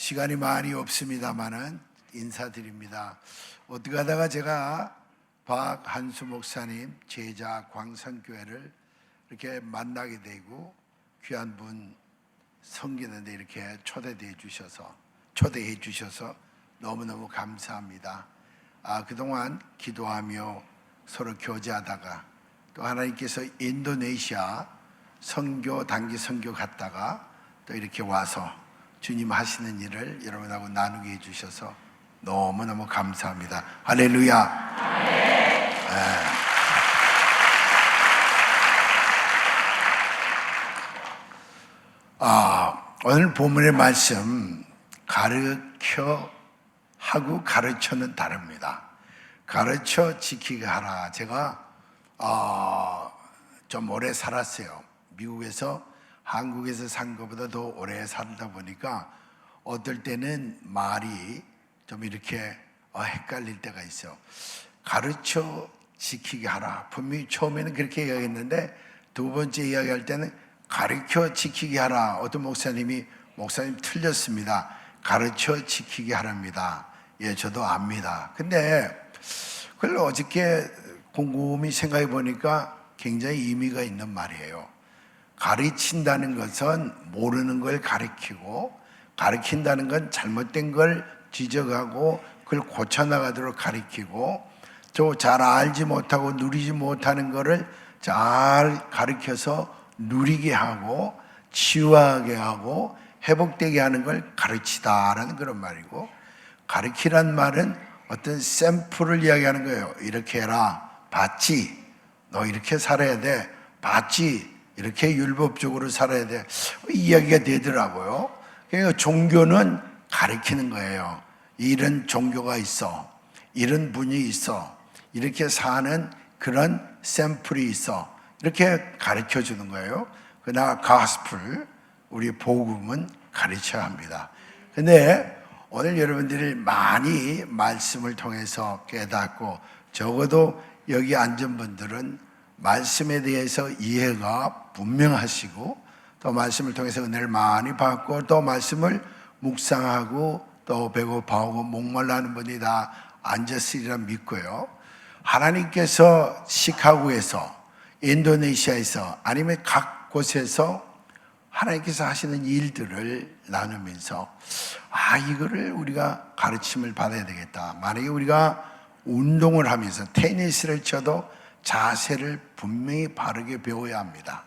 시간이 많이 없습니다만은 인사드립니다. 어떻게 하다가 제가 박한수 목사님 제자 광성교회를 이렇게 만나게 되고 귀한 분 섬기는데 이렇게 초대해 주셔서 너무너무 감사합니다. 그동안 기도하며 서로 교제하다가 또 하나님께서 인도네시아 단기 선교 갔다가 또 이렇게 와서 주님 하시는 일을 여러분하고 나누게 해주셔서 너무너무 감사합니다. 할렐루야. 오늘 본문의 말씀 가르쳐하고 가르쳐는 다릅니다. 가르쳐 지키게 하라. 제가 좀 오래 살았어요. 미국에서 한국에서 산 것보다 더 오래 살다 보니까 어떨 때는 말이 좀 이렇게 헷갈릴 때가 있어요. 가르쳐 지키게 하라. 분명히 처음에는 그렇게 이야기했는데 두 번째 이야기할 때는 가르쳐 지키게 하라. 어떤 목사님 틀렸습니다. 가르쳐 지키게 하랍니다. 예, 저도 압니다. 근데 그걸 어저께 곰곰이 생각해 보니까 굉장히 의미가 있는 말이에요. 가르친다는 것은 모르는 걸 가르치고, 가르친다는 건 잘못된 걸 지적하고 그걸 고쳐나가도록 가르치고, 또 잘 알지 못하고 누리지 못하는 거를 잘 가르쳐서 누리게 하고 치유하게 하고 회복되게 하는 걸 가르치다라는 그런 말이고, 가르치란 말은 어떤 샘플을 이야기하는 거예요. 이렇게 해라. 봤지? 너 이렇게 살아야 돼. 봤지? 이렇게 율법적으로 살아야 돼. 이야기가 되더라고요. 그러니까 종교는 가르치는 거예요. 이런 종교가 있어. 이런 분이 있어. 이렇게 사는 그런 샘플이 있어. 이렇게 가르쳐 주는 거예요. 그러나 가스플, 우리 복음은 가르쳐야 합니다. 근데 오늘 여러분들이 많이 말씀을 통해서 깨닫고, 적어도 여기 앉은 분들은 말씀에 대해서 이해가 분명하시고, 또 말씀을 통해서 은혜를 많이 받고, 또 말씀을 묵상하고, 또 배고파하고 목말라하는 분이 다 앉았으리라 믿고요. 하나님께서 시카고에서, 인도네시아에서, 아니면 각 곳에서 하나님께서 하시는 일들을 나누면서 이거를 우리가 가르침을 받아야 되겠다. 만약에 우리가 운동을 하면서 테니스를 쳐도 자세를 분명히 바르게 배워야 합니다.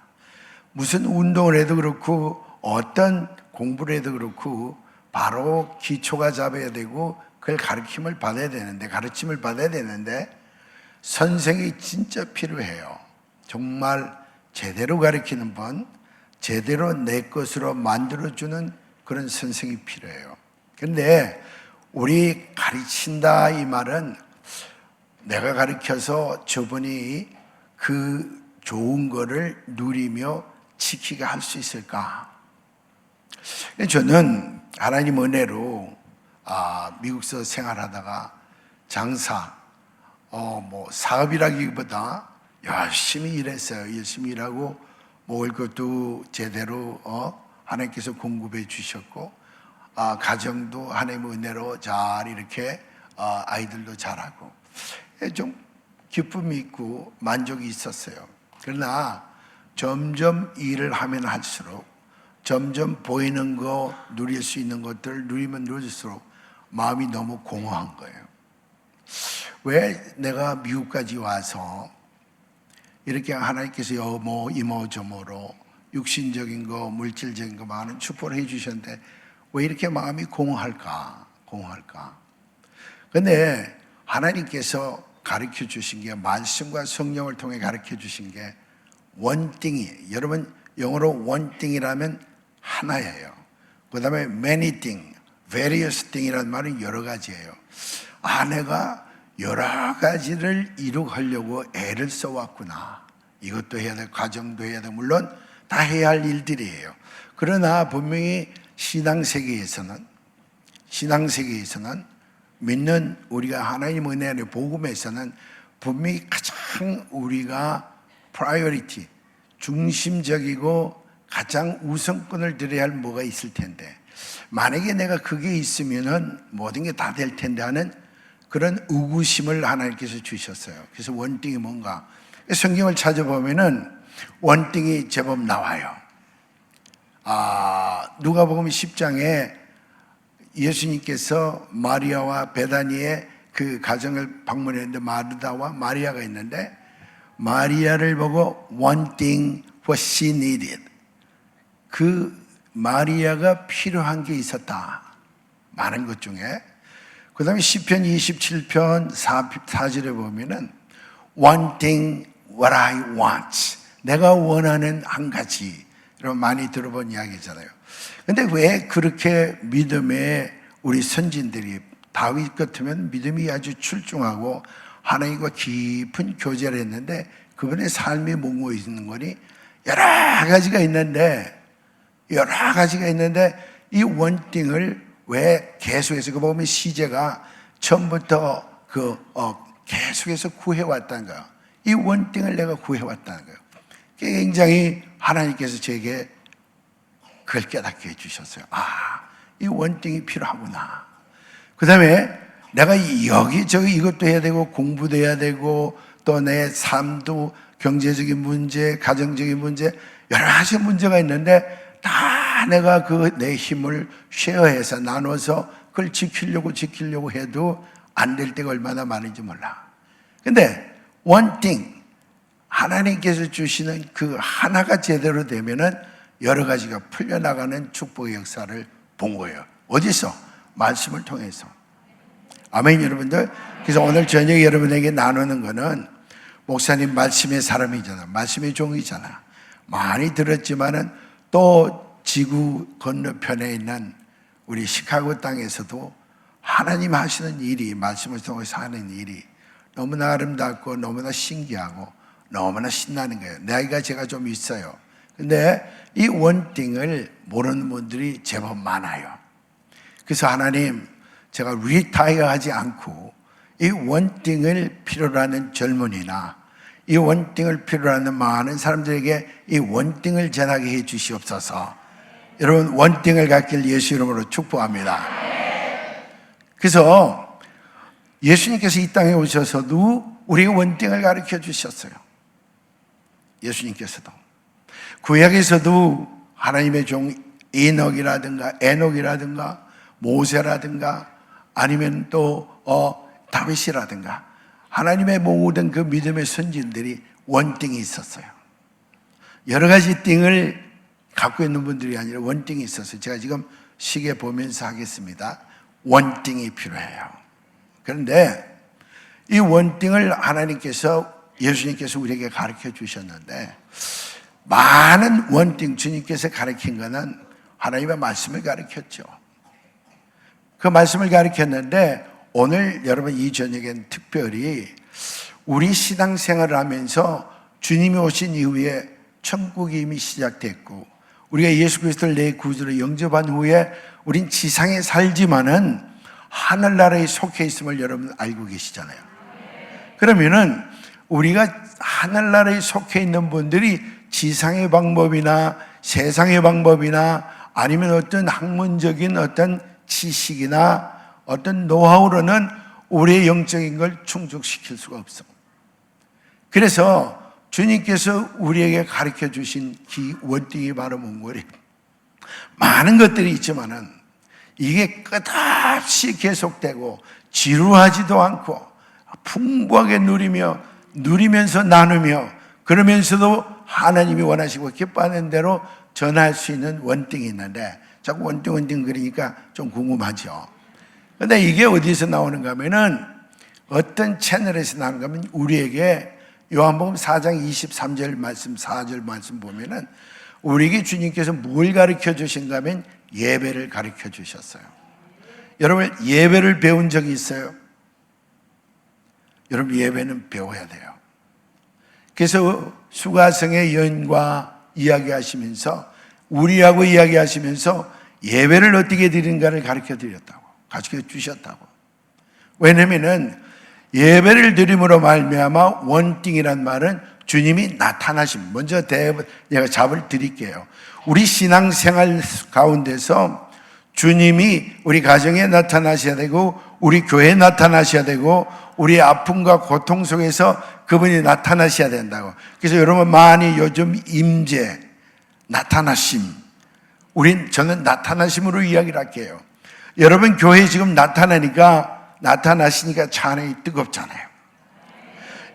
무슨 운동을 해도 그렇고 어떤 공부를 해도 그렇고 바로 기초가 잡아야 되고 그걸 가르침을 받아야 되는데 선생이 진짜 필요해요. 정말 제대로 가르치는 분, 제대로 내 것으로 만들어주는 그런 선생이 필요해요. 그런데 우리 가르친다 이 말은 내가 가르쳐서 저분이 그 좋은 거를 누리며 지키게 할 수 있을까? 저는 하나님 은혜로 미국에서 생활하다가 장사, 사업이라기보다 열심히 일했어요. 열심히 일하고 먹을 것도 제대로 하나님께서 공급해 주셨고, 가정도 하나님의 은혜로 잘 이렇게 아이들도 잘하고 좀 기쁨이 있고 만족이 있었어요. 그러나 점점 일을 하면 할수록 점점 보이는 거, 누릴 수 있는 것들을 누리면 누릴수록 마음이 너무 공허한 거예요. 왜 내가 미국까지 와서 이렇게 하나님께서 이모저모로 육신적인 거, 물질적인 거 많은 축복을 해 주셨는데 왜 이렇게 마음이 공허할까? 근데 하나님께서 가르쳐 주신 게, 말씀과 성령을 통해 가르쳐 주신 게 원띵이, 여러분 영어로 원띵이라면 하나예요. 그 다음에 many thing, various thing이라는 말은 여러 가지예요. 내가 여러 가지를 이루려고 애를 써왔구나. 이것도 해야 돼, 가정도 해야 돼. 물론 다 해야 할 일들이에요. 그러나 분명히 신앙세계에서는 믿는 우리가 하나님 은혜 안에 복음에서는 분명히 가장 우리가 프라이어리티, 중심적이고 가장 우선권을 드려야 할 뭐가 있을 텐데, 만약에 내가 그게 있으면은 모든 게 다 될 텐데 하는 그런 의구심을 하나님께서 주셨어요. 그래서 원띵이 뭔가? 성경을 찾아보면은 원띵이 제법 나와요. 누가복음 10장에 예수님께서 마리아와 베다니의 그 가정을 방문했는데 마르다와 마리아가 있는데, 마리아를 보고 one thing what she needed, 그 마리아가 필요한 게 있었다, 많은 것 중에. 그 다음에 시편 27편 4절에 보면은 one thing what I want, 내가 원하는 한 가지, 이런 많이 들어본 이야기잖아요. 근데 왜 그렇게 믿음의 우리 선진들이, 다윗 같으면 믿음이 아주 출중하고 하나님과 깊은 교제를 했는데 그분의 삶이 뭔고 있는 거니? 여러 가지가 있는데 이 원띵을 왜 계속해서, 그 보면 시제가 처음부터 계속해서 구해왔다는 거예요. 이 원띵을 내가 구해왔다는 거예요. 굉장히 하나님께서 제게 그걸 깨닫게 해주셨어요. 이 원띵이 필요하구나. 그 다음에 내가 여기저기 이것도 해야 되고 공부도 해야 되고 또 내 삶도 경제적인 문제, 가정적인 문제, 여러 가지 문제가 있는데 다 내가 내 힘을 쉐어해서 나눠서 그걸 지키려고 해도 안 될 때가 얼마나 많은지 몰라. 근데 one thing, 하나님께서 주시는 그 하나가 제대로 되면은 여러 가지가 풀려나가는 축복의 역사를 본 거예요. 어디서? 말씀을 통해서. 아멘, 여러분들. 그래서 오늘 저녁에 여러분에게 나누는 거는, 목사님 말씀의 사람이잖아, 말씀의 종이잖아, 많이 들었지만은 또 지구 건너편에 있는 우리 시카고 땅에서도 하나님 하시는 일이, 말씀을 통해서 하는 일이 너무나 아름답고 너무나 신기하고 너무나 신나는 거예요. 나이가 제가 좀 있어요. 근데 이 원띵을 모르는 분들이 제법 많아요. 그래서 하나님, 제가 리타이어 하지 않고 이 원띵을 필요로 하는 젊은이나 이 원띵을 필요로 하는 많은 사람들에게 이 원띵을 전하게 해 주시옵소서. 여러분, 원띵을 갖길 예수 이름으로 축복합니다. 그래서 예수님께서 이 땅에 오셔서도 우리에게 원띵을 가르쳐 주셨어요. 예수님께서도. 구약에서도 하나님의 종 에녹이라든가 모세라든가 아니면 또 다윗이라든가 하나님의 모든 그 믿음의 선진들이 원띵이 있었어요. 여러 가지 띵을 갖고 있는 분들이 아니라 원띵이 있었어요. 제가 지금 시계 보면서 하겠습니다. 원띵이 필요해요. 그런데 이 원띵을 예수님께서 우리에게 가르쳐 주셨는데, 많은 원띵, 주님께서 가르친 것은 하나님의 말씀을 가르쳤죠. 그 말씀을 가르쳤는데 오늘 여러분 이 저녁엔 특별히 우리 신앙생활을 하면서 주님이 오신 이후에 천국이 이미 시작됐고 우리가 예수 그리스도를 내 구주로 영접한 후에 우린 지상에 살지만은 하늘나라에 속해 있음을 여러분 알고 계시잖아요. 그러면은 우리가 하늘나라에 속해 있는 분들이 지상의 방법이나 세상의 방법이나 아니면 어떤 학문적인 어떤 지식이나 어떤 노하우로는 우리의 영적인 걸 충족시킬 수가 없어. 그래서 주님께서 우리에게 가르쳐 주신 원띵이 바로 뭔고리? 많은 것들이 있지만은 이게 끝없이 계속되고 지루하지도 않고 풍부하게 누리면서 나누며 그러면서도 하나님이 원하시고 기뻐하는 대로 전할 수 있는 원띵이 있는데 자꾸 원띵 그러니까 좀 궁금하죠. 그런데 이게 어디서 나오는가 하면은 어떤 채널에서 나오는가 하면 우리에게 요한복음 4장 23절 말씀 4절 말씀 보면은 우리에게 주님께서 뭘 가르쳐 주신가 하면 예배를 가르쳐 주셨어요. 여러분 예배를 배운 적이 있어요? 여러분 예배는 배워야 돼요. 그래서 수가성의 여인과 이야기하시면서 우리하고 이야기하시면서 예배를 어떻게 드리는가를 가르쳐 드렸다고, 가르쳐 주셨다고. 왜냐면은 예배를 드림으로 말미암아 원띵이란 말은 주님이 나타나심. 먼저 내가 답을 드릴게요. 우리 신앙생활 가운데서 주님이 우리 가정에 나타나셔야 되고 우리 교회에 나타나셔야 되고 우리 아픔과 고통 속에서 그분이 나타나셔야 된다고. 그래서 여러분 많이 요즘 임재, 나타나심, 저는 나타나심으로 이야기를 할게요. 여러분 교회에 지금 나타나시니까 차 안에 뜨겁잖아요.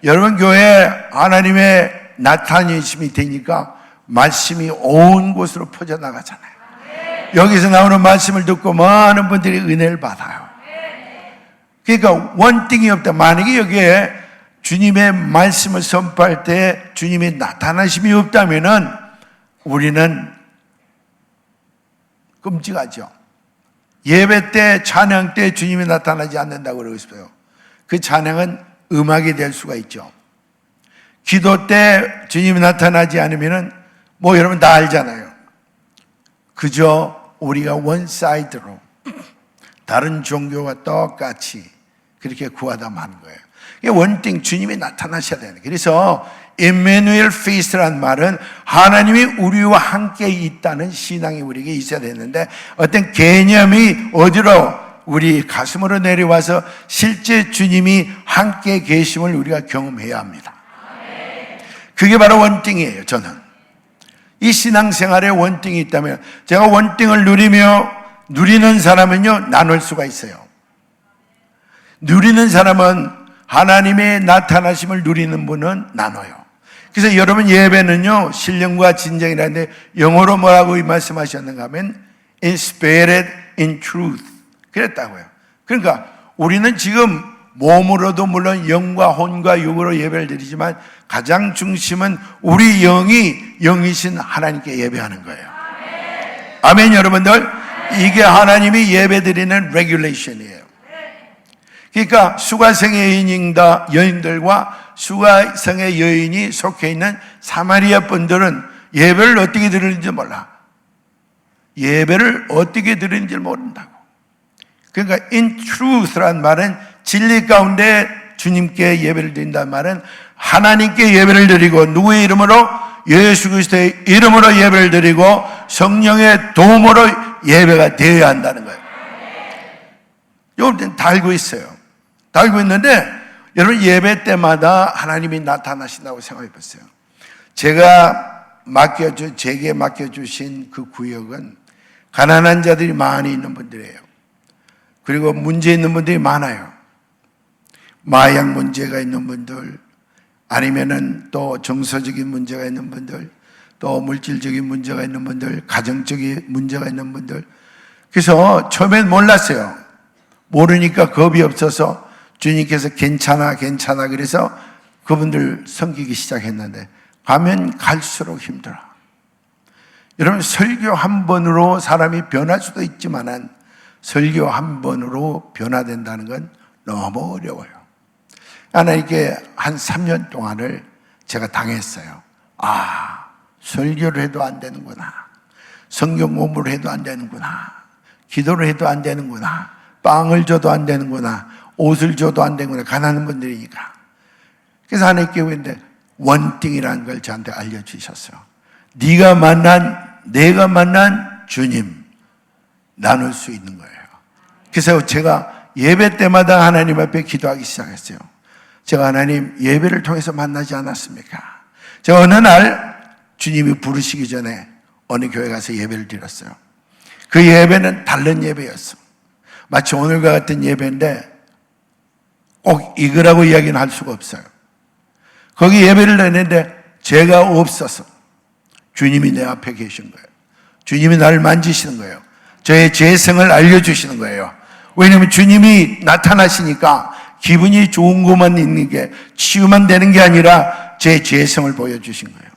여러분 교회에 하나님의 나타나심이 되니까 말씀이 온 곳으로 퍼져나가잖아요. 여기서 나오는 말씀을 듣고 많은 분들이 은혜를 받아요. 그러니까 원띵이 없다. 만약에 여기에 주님의 말씀을 선포할 때 주님의 나타나심이 없다면은 우리는 끔찍하죠. 예배 때, 찬양 때 주님이 나타나지 않는다고 그러고 있어요. 그 찬양은 음악이 될 수가 있죠. 기도 때 주님이 나타나지 않으면은 여러분 다 알잖아요. 그저 우리가 원사이드로 다른 종교와 똑같이 그렇게 구하다 마는 거예요. 이게 원띵, 주님이 나타나셔야 되는 거예요. 그래서 임마누엘 페이스라는 말은 하나님이 우리와 함께 있다는 신앙이 우리에게 있어야 되는데 어떤 개념이 어디로 우리 가슴으로 내려와서 실제 주님이 함께 계심을 우리가 경험해야 합니다. 그게 바로 원띵이에요. 저는 이 신앙생활에 원띵이 있다면, 제가 원띵을 누리는 사람은요 나눌 수가 있어요. 누리는 사람은, 하나님의 나타나심을 누리는 분은 나눠요. 그래서 여러분 예배는요 신령과 진정이라는데 영어로 뭐라고 말씀하셨는가 하면 in spirit, in truth 그랬다고요. 그러니까 우리는 지금 몸으로도 물론 영과 혼과 육으로 예배를 드리지만 가장 중심은 우리 영이신 하나님께 예배하는 거예요. 아멘. 여러분들, 이게 하나님이 예배 드리는 레귤레이션이에요. 그러니까 수가성의 여인들과 수가성의 여인이 속해 있는 사마리아 분들은 예배를 어떻게 드리는지 몰라. 예배를 어떻게 드리는지 모른다고. 그러니까 in truth란 말은 진리 가운데 주님께 예배를 드린다는 말은 하나님께 예배를 드리고 누구의 이름으로? 예수 그리스도의 이름으로 예배를 드리고 성령의 도움으로 예배가 되어야 한다는 거예요. 이걸 다 알고 있어요. 다 알고 있는데 여러분 예배 때마다 하나님이 나타나신다고 생각해 보세요. 제게 맡겨주신 그 구역은 가난한 자들이 많이 있는 분들이에요. 그리고 문제 있는 분들이 많아요. 마약 문제가 있는 분들, 아니면은 또 정서적인 문제가 있는 분들, 또 물질적인 문제가 있는 분들, 가정적인 문제가 있는 분들. 그래서 처음엔 몰랐어요. 모르니까 겁이 없어서 주님께서 괜찮아 그래서 그분들 섬기기 시작했는데 가면 갈수록 힘들어. 여러분 설교 한 번으로 사람이 변할 수도 있지만은 설교 한 번으로 변화된다는 건 너무 어려워요. 하나님께 한 3년 동안을 제가 당했어요. 설교를 해도 안 되는구나. 성경 공부를 해도 안 되는구나. 기도를 해도 안 되는구나. 빵을 줘도 안 되는구나. 옷을 줘도 안 되는구나. 가난한 분들이니까. 그래서 하나님께 그랬는데 원띵이라는 걸 저한테 알려주셨어요. 내가 만난 주님 나눌 수 있는 거예요. 그래서 제가 예배 때마다 하나님 앞에 기도하기 시작했어요. 제가 하나님 예배를 통해서 만나지 않았습니까? 제가 어느 날 주님이 부르시기 전에 어느 교회 가서 예배를 드렸어요. 그 예배는 다른 예배였어. 마치 오늘과 같은 예배인데 꼭 이거라고 이야기는 할 수가 없어요. 거기 예배를 드렸는데 제가 없어서 주님이 내 앞에 계신 거예요. 주님이 나를 만지시는 거예요. 저의 죄성을 알려주시는 거예요. 왜냐하면 주님이 나타나시니까 기분이 좋은 것만 있는 게 치유만 되는 게 아니라 제 죄성을 보여주신 거예요.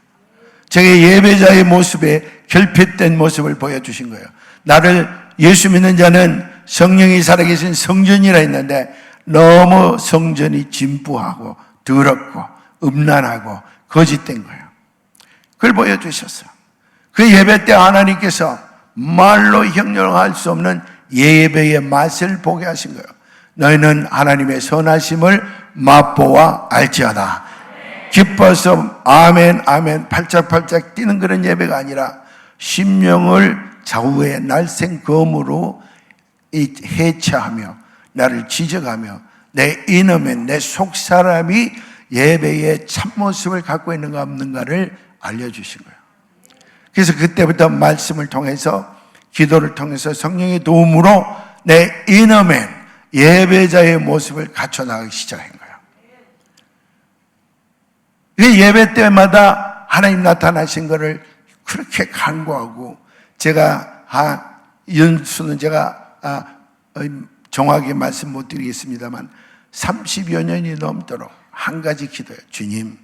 제 예배자의 모습에 결핍된 모습을 보여주신 거예요. 나를 예수 믿는 자는 성령이 살아계신 성전이라 했는데 너무 성전이 진부하고 더럽고 음란하고 거짓된 거예요. 그걸 보여주셨어요. 그 예배 때 하나님께서 말로 형용할 수 없는 예배의 맛을 보게 하신 거예요. 너희는 하나님의 선하심을 맛보아 알지어다. 기뻐서 아멘 아멘 팔짝팔짝 뛰는 그런 예배가 아니라 심령을 좌우의 날쌘 검으로 해체하며 나를 지적하며 내 이놈의 내 속사람이 예배의 참모습을 갖고 있는가 없는가를 알려주신 거예요. 그래서 그때부터 말씀을 통해서 기도를 통해서 성령의 도움으로 내 이놈의 예배자의 모습을 갖춰나가기 시작한 거예요. 예배 때마다 하나님 나타나신 것을 그렇게 간구하고 제가 연수는 제가 정확하게 말씀 못 드리겠습니다만 30여 년이 넘도록 한 가지 기도예요. 주님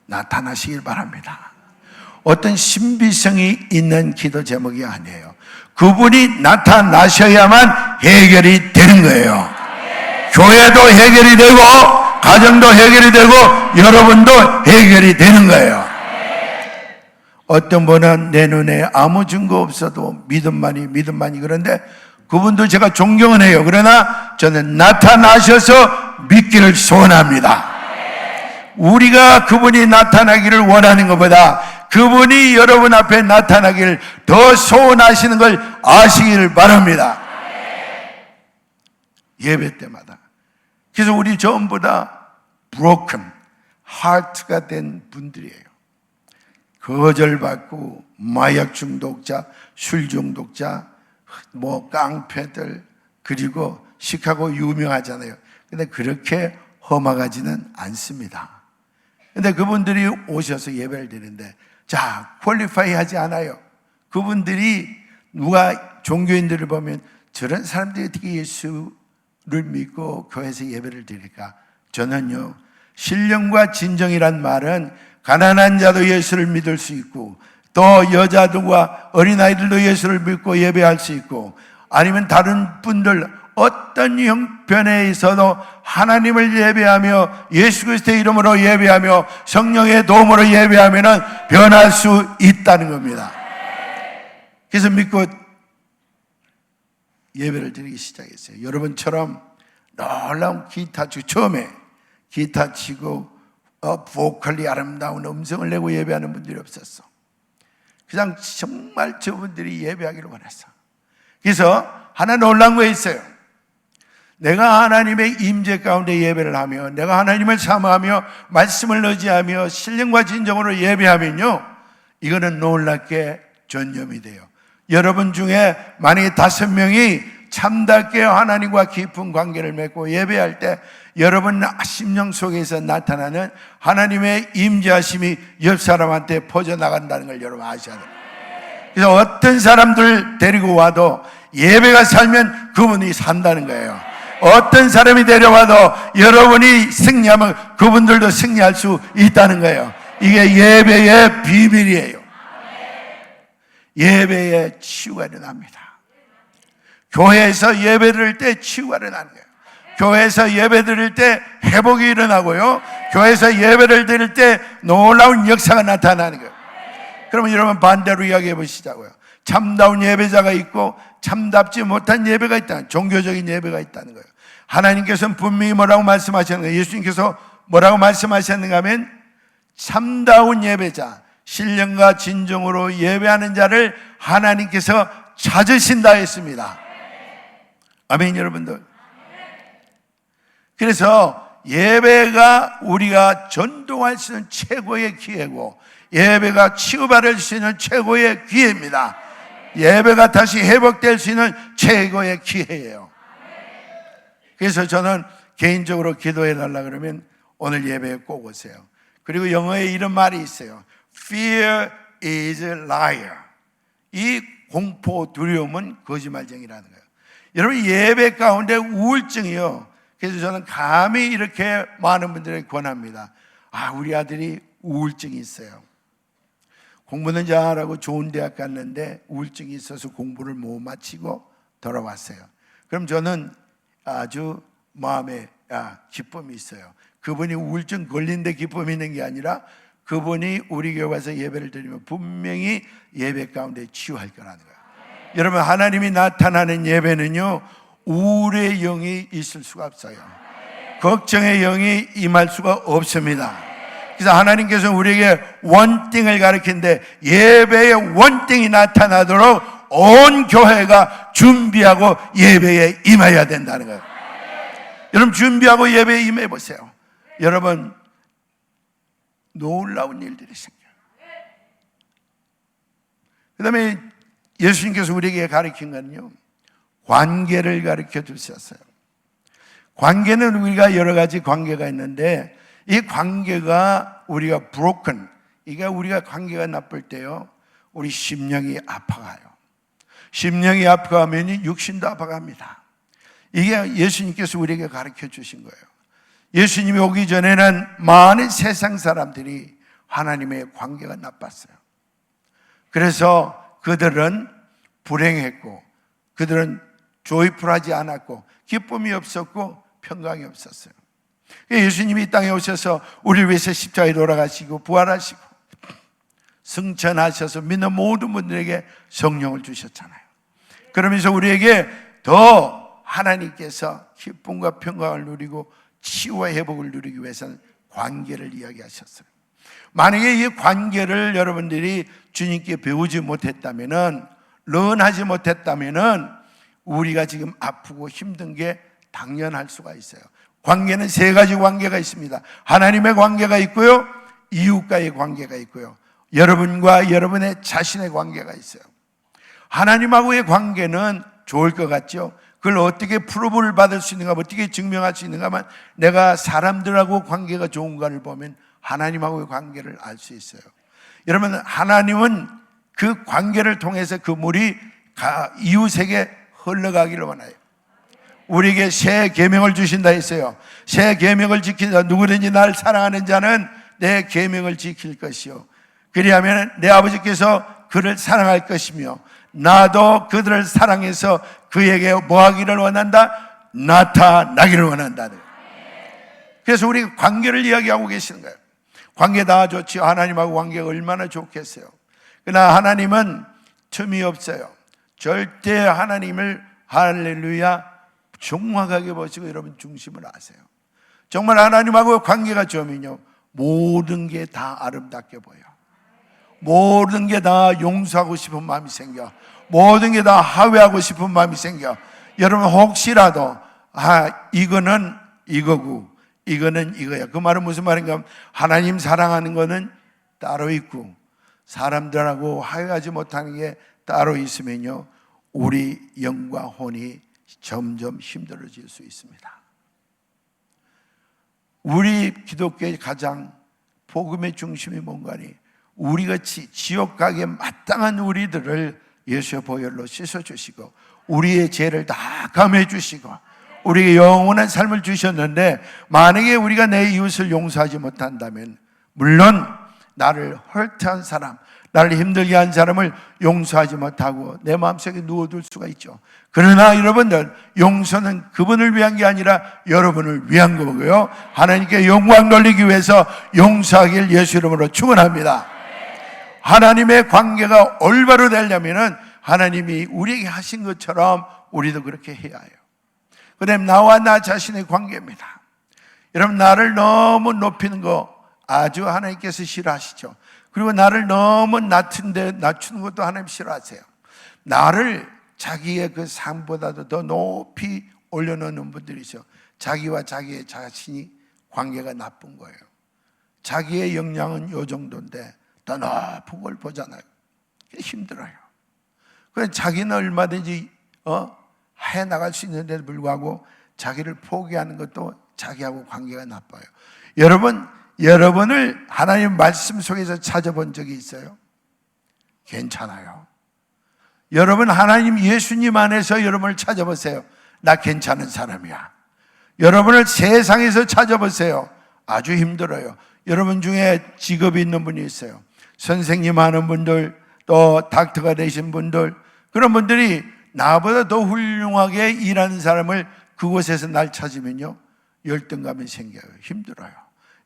나타나시길 바랍니다. 어떤 신비성이 있는 기도 제목이 아니에요. 그분이 나타나셔야만 해결이 되는 거예요. 교회도 해결이 되고 가정도 해결이 되고 여러분도 해결이 되는 거예요. 어떤 분은 내 눈에 아무 증거 없어도 믿음만이 그런데 그분도 제가 존경은 해요. 그러나 저는 나타나셔서 믿기를 소원합니다. 우리가 그분이 나타나기를 원하는 것보다 그분이 여러분 앞에 나타나기를 더 소원하시는 걸 아시기를 바랍니다. 예배 때마다. 그래서 우리 전부 다 broken heart가 된 분들이에요. 거절받고 마약 중독자, 술 중독자, 깡패들, 그리고 시카고 유명하잖아요. 근데 그렇게 험악하지는 않습니다. 근데 그분들이 오셔서 예배를 드리는데 자, 퀄리파이 하지 않아요. 그분들이 누가 종교인들을 보면 저런 사람들이 어떻게 예수를 믿고 교회에서 예배를 드릴까? 저는요, 신령과 진정이란 말은 가난한 자도 예수를 믿을 수 있고 또 여자들과 어린아이들도 예수를 믿고 예배할 수 있고 아니면 다른 분들 어떤 형편에 있어도 하나님을 예배하며 예수 그리스도의 이름으로 예배하며 성령의 도움으로 예배하면 변할 수 있다는 겁니다. 그래서 믿고 예배를 드리기 시작했어요. 여러분처럼 놀라운 기타 치고 처음에 기타 치고 보컬이 아름다운 음성을 내고 예배하는 분들이 없었어. 그냥 정말 저분들이 예배하기를 원했어. 그래서 하나 놀란 거 있어요. 내가 하나님의 임재 가운데 예배를 하며 내가 하나님을 사모하며 말씀을 의지하며 신령과 진정으로 예배하면요, 이거는 놀랍게 전염이 돼요. 여러분 중에 만약에 5명이 참답게 하나님과 깊은 관계를 맺고 예배할 때 여러분 심령 속에서 나타나는 하나님의 임재하심이 옆 사람한테 퍼져나간다는 걸 여러분 아셔야 돼요. 그래서 어떤 사람들 데리고 와도 예배가 살면 그분이 산다는 거예요. 어떤 사람이 데려와도 여러분이 승리하면 그분들도 승리할 수 있다는 거예요. 이게 예배의 비밀이에요. 예배에 치유가 일어납니다. 교회에서 예배 드릴 때 치유가 일어나는 거예요. 교회에서 예배 드릴 때 회복이 일어나고요, 교회에서 예배를 드릴 때 놀라운 역사가 나타나는 거예요. 그러면 여러분 반대로 이야기해 보시자고요. 참다운 예배자가 있고 참답지 못한 예배가 있다. 종교적인 예배가 있다는 거예요. 하나님께서는 분명히 뭐라고 말씀하셨는가? 예수님께서 뭐라고 말씀하셨는가 하면 참다운 예배자, 신령과 진정으로 예배하는 자를 하나님께서 찾으신다 했습니다. 아멘, 여러분들. 그래서 예배가 우리가 전도할 수 있는 최고의 기회고 예배가 치유받을 수 있는 최고의 기회입니다. 예배가 다시 회복될 수 있는 최고의 기회예요. 그래서 저는 개인적으로 기도해 달라 그러면 오늘 예배에 꼭 오세요. 그리고 영어에 이런 말이 있어요. Fear is a liar. 이 공포, 두려움은 거짓말쟁이라는 거예요. 여러분, 예배 가운데 우울증이요. 그래서 저는 감히 이렇게 많은 분들에게 권합니다. 우리 아들이 우울증이 있어요. 공부는 잘하고 좋은 대학 갔는데 우울증이 있어서 공부를 못 마치고 돌아왔어요. 그럼 저는 아주 마음에 기쁨이 있어요. 그분이 우울증 걸린 데 기쁨이 있는 게 아니라 그분이 우리 교회 와서 예배를 드리면 분명히 예배 가운데 치유할 거라는 거예요. 여러분, 하나님이 나타나는 예배는요, 우울의 영이 있을 수가 없어요. 걱정의 영이 임할 수가 없습니다. 그래서 하나님께서 우리에게 원띵을 가르치는데 예배의 원띵이 나타나도록 온 교회가 준비하고 예배에 임해야 된다는 거예요. 여러분 준비하고 예배에 임해 보세요. 여러분 놀라운 일들이 생겨요. 그 다음에 예수님께서 우리에게 가르친 건요, 관계를 가르쳐 주셨어요. 관계는 우리가 여러 가지 관계가 있는데, 이 관계가 우리가 broken, 이게 우리가 관계가 나쁠 때요, 우리 심령이 아파가요. 심령이 아파가면 육신도 아파갑니다. 이게 예수님께서 우리에게 가르쳐 주신 거예요. 예수님이 오기 전에는 많은 세상 사람들이 하나님의 관계가 나빴어요. 그래서 그들은 불행했고, 그들은 조이풀하지 않았고, 기쁨이 없었고, 평강이 없었어요. 예수님이 이 땅에 오셔서 우리를 위해서 십자가에 돌아가시고 부활하시고 승천하셔서 믿는 모든 분들에게 성령을 주셨잖아요. 그러면서 우리에게 더 하나님께서 기쁨과 평강을 누리고 치유와 회복을 누리기 위해서는 관계를 이야기하셨어요. 만약에 이 관계를 여러분들이 주님께 배우지 못했다면은, 런하지 못했다면은 우리가 지금 아프고 힘든 게 당연할 수가 있어요. 관계는 세 가지 관계가 있습니다. 하나님의 관계가 있고요, 이웃과의 관계가 있고요, 여러분과 여러분의 자신의 관계가 있어요. 하나님하고의 관계는 좋을 것 같죠? 그걸 어떻게 프로브를 받을 수 있는가, 어떻게 증명할 수 있는가만, 내가 사람들하고 관계가 좋은가를 보면 하나님하고의 관계를 알 수 있어요. 여러분, 하나님은 그 관계를 통해서 그 물이 이웃에게 흘러가기를 원해요. 우리에게 새 계명을 주신다 했어요. 새 계명을 지킨다. 누구든지 날 사랑하는 자는 내 계명을 지킬 것이요, 그리하면 내 아버지께서 그를 사랑할 것이며 나도 그들을 사랑해서 그에게 뭐하기를 원한다? 나타나기를 원한다. 그래서 우리 관계를 이야기하고 계시는 거예요. 관계 다 좋지요. 하나님하고 관계가 얼마나 좋겠어요. 그러나 하나님은 틈이 없어요. 절대 하나님을 할렐루야 정확하게 보시고 여러분 중심을 아세요. 정말 하나님하고 관계가 좋으면요, 모든 게 다 아름답게 보여. 모든 게 다 용서하고 싶은 마음이 생겨. 모든 게 다 화해하고 싶은 마음이 생겨. 여러분 혹시라도 이거는 이거고 이거는 이거야, 그 말은 무슨 말인가? 하나님 사랑하는 거는 따로 있고 사람들하고 화해하지 못하는 게 따로 있으면요, 우리 영과 혼이 점점 힘들어질 수 있습니다. 우리 기독교의 가장 복음의 중심이 뭔가니, 우리같이 지옥 가기에 마땅한 우리들을 예수의 보혈로 씻어주시고 우리의 죄를 다 감해주시고 우리에게 영원한 삶을 주셨는데, 만약에 우리가 내 이웃을 용서하지 못한다면, 물론 나를 헐트한 사람, 나를 힘들게 한 사람을 용서하지 못하고 내 마음속에 누워둘 수가 있죠. 그러나 여러분들, 용서는 그분을 위한 게 아니라 여러분을 위한 거고요, 하나님께 영광 돌리기 위해서 용서하길 예수 이름으로 축원합니다. 하나님의 관계가 올바로 되려면 하나님이 우리에게 하신 것처럼 우리도 그렇게 해야 해요. 그 다음에 나와 나 자신의 관계입니다. 여러분, 나를 너무 높이는 거 아주 하나님께서 싫어하시죠. 그리고 나를 너무 낮추는 것도 하나님 싫어하세요. 나를 자기의 그 삶보다도 더 높이 올려놓는 분들이죠. 자기와 자기의 자신이 관계가 나쁜 거예요. 자기의 역량은 요 정도인데 더 높은 걸 보잖아요. 힘들어요. 그래서 자기는 얼마든지 해나갈 수 있는데도 불구하고 자기를 포기하는 것도 자기하고 관계가 나빠요. 여러분을 하나님 말씀 속에서 찾아본 적이 있어요? 괜찮아요. 여러분, 하나님 예수님 안에서 여러분을 찾아보세요. 나 괜찮은 사람이야. 여러분을 세상에서 찾아보세요. 아주 힘들어요. 여러분 중에 직업이 있는 분이 있어요. 선생님 하는 분들, 또 닥터가 되신 분들, 그런 분들이 나보다 더 훌륭하게 일하는 사람을 그곳에서 날 찾으면요, 열등감이 생겨요. 힘들어요.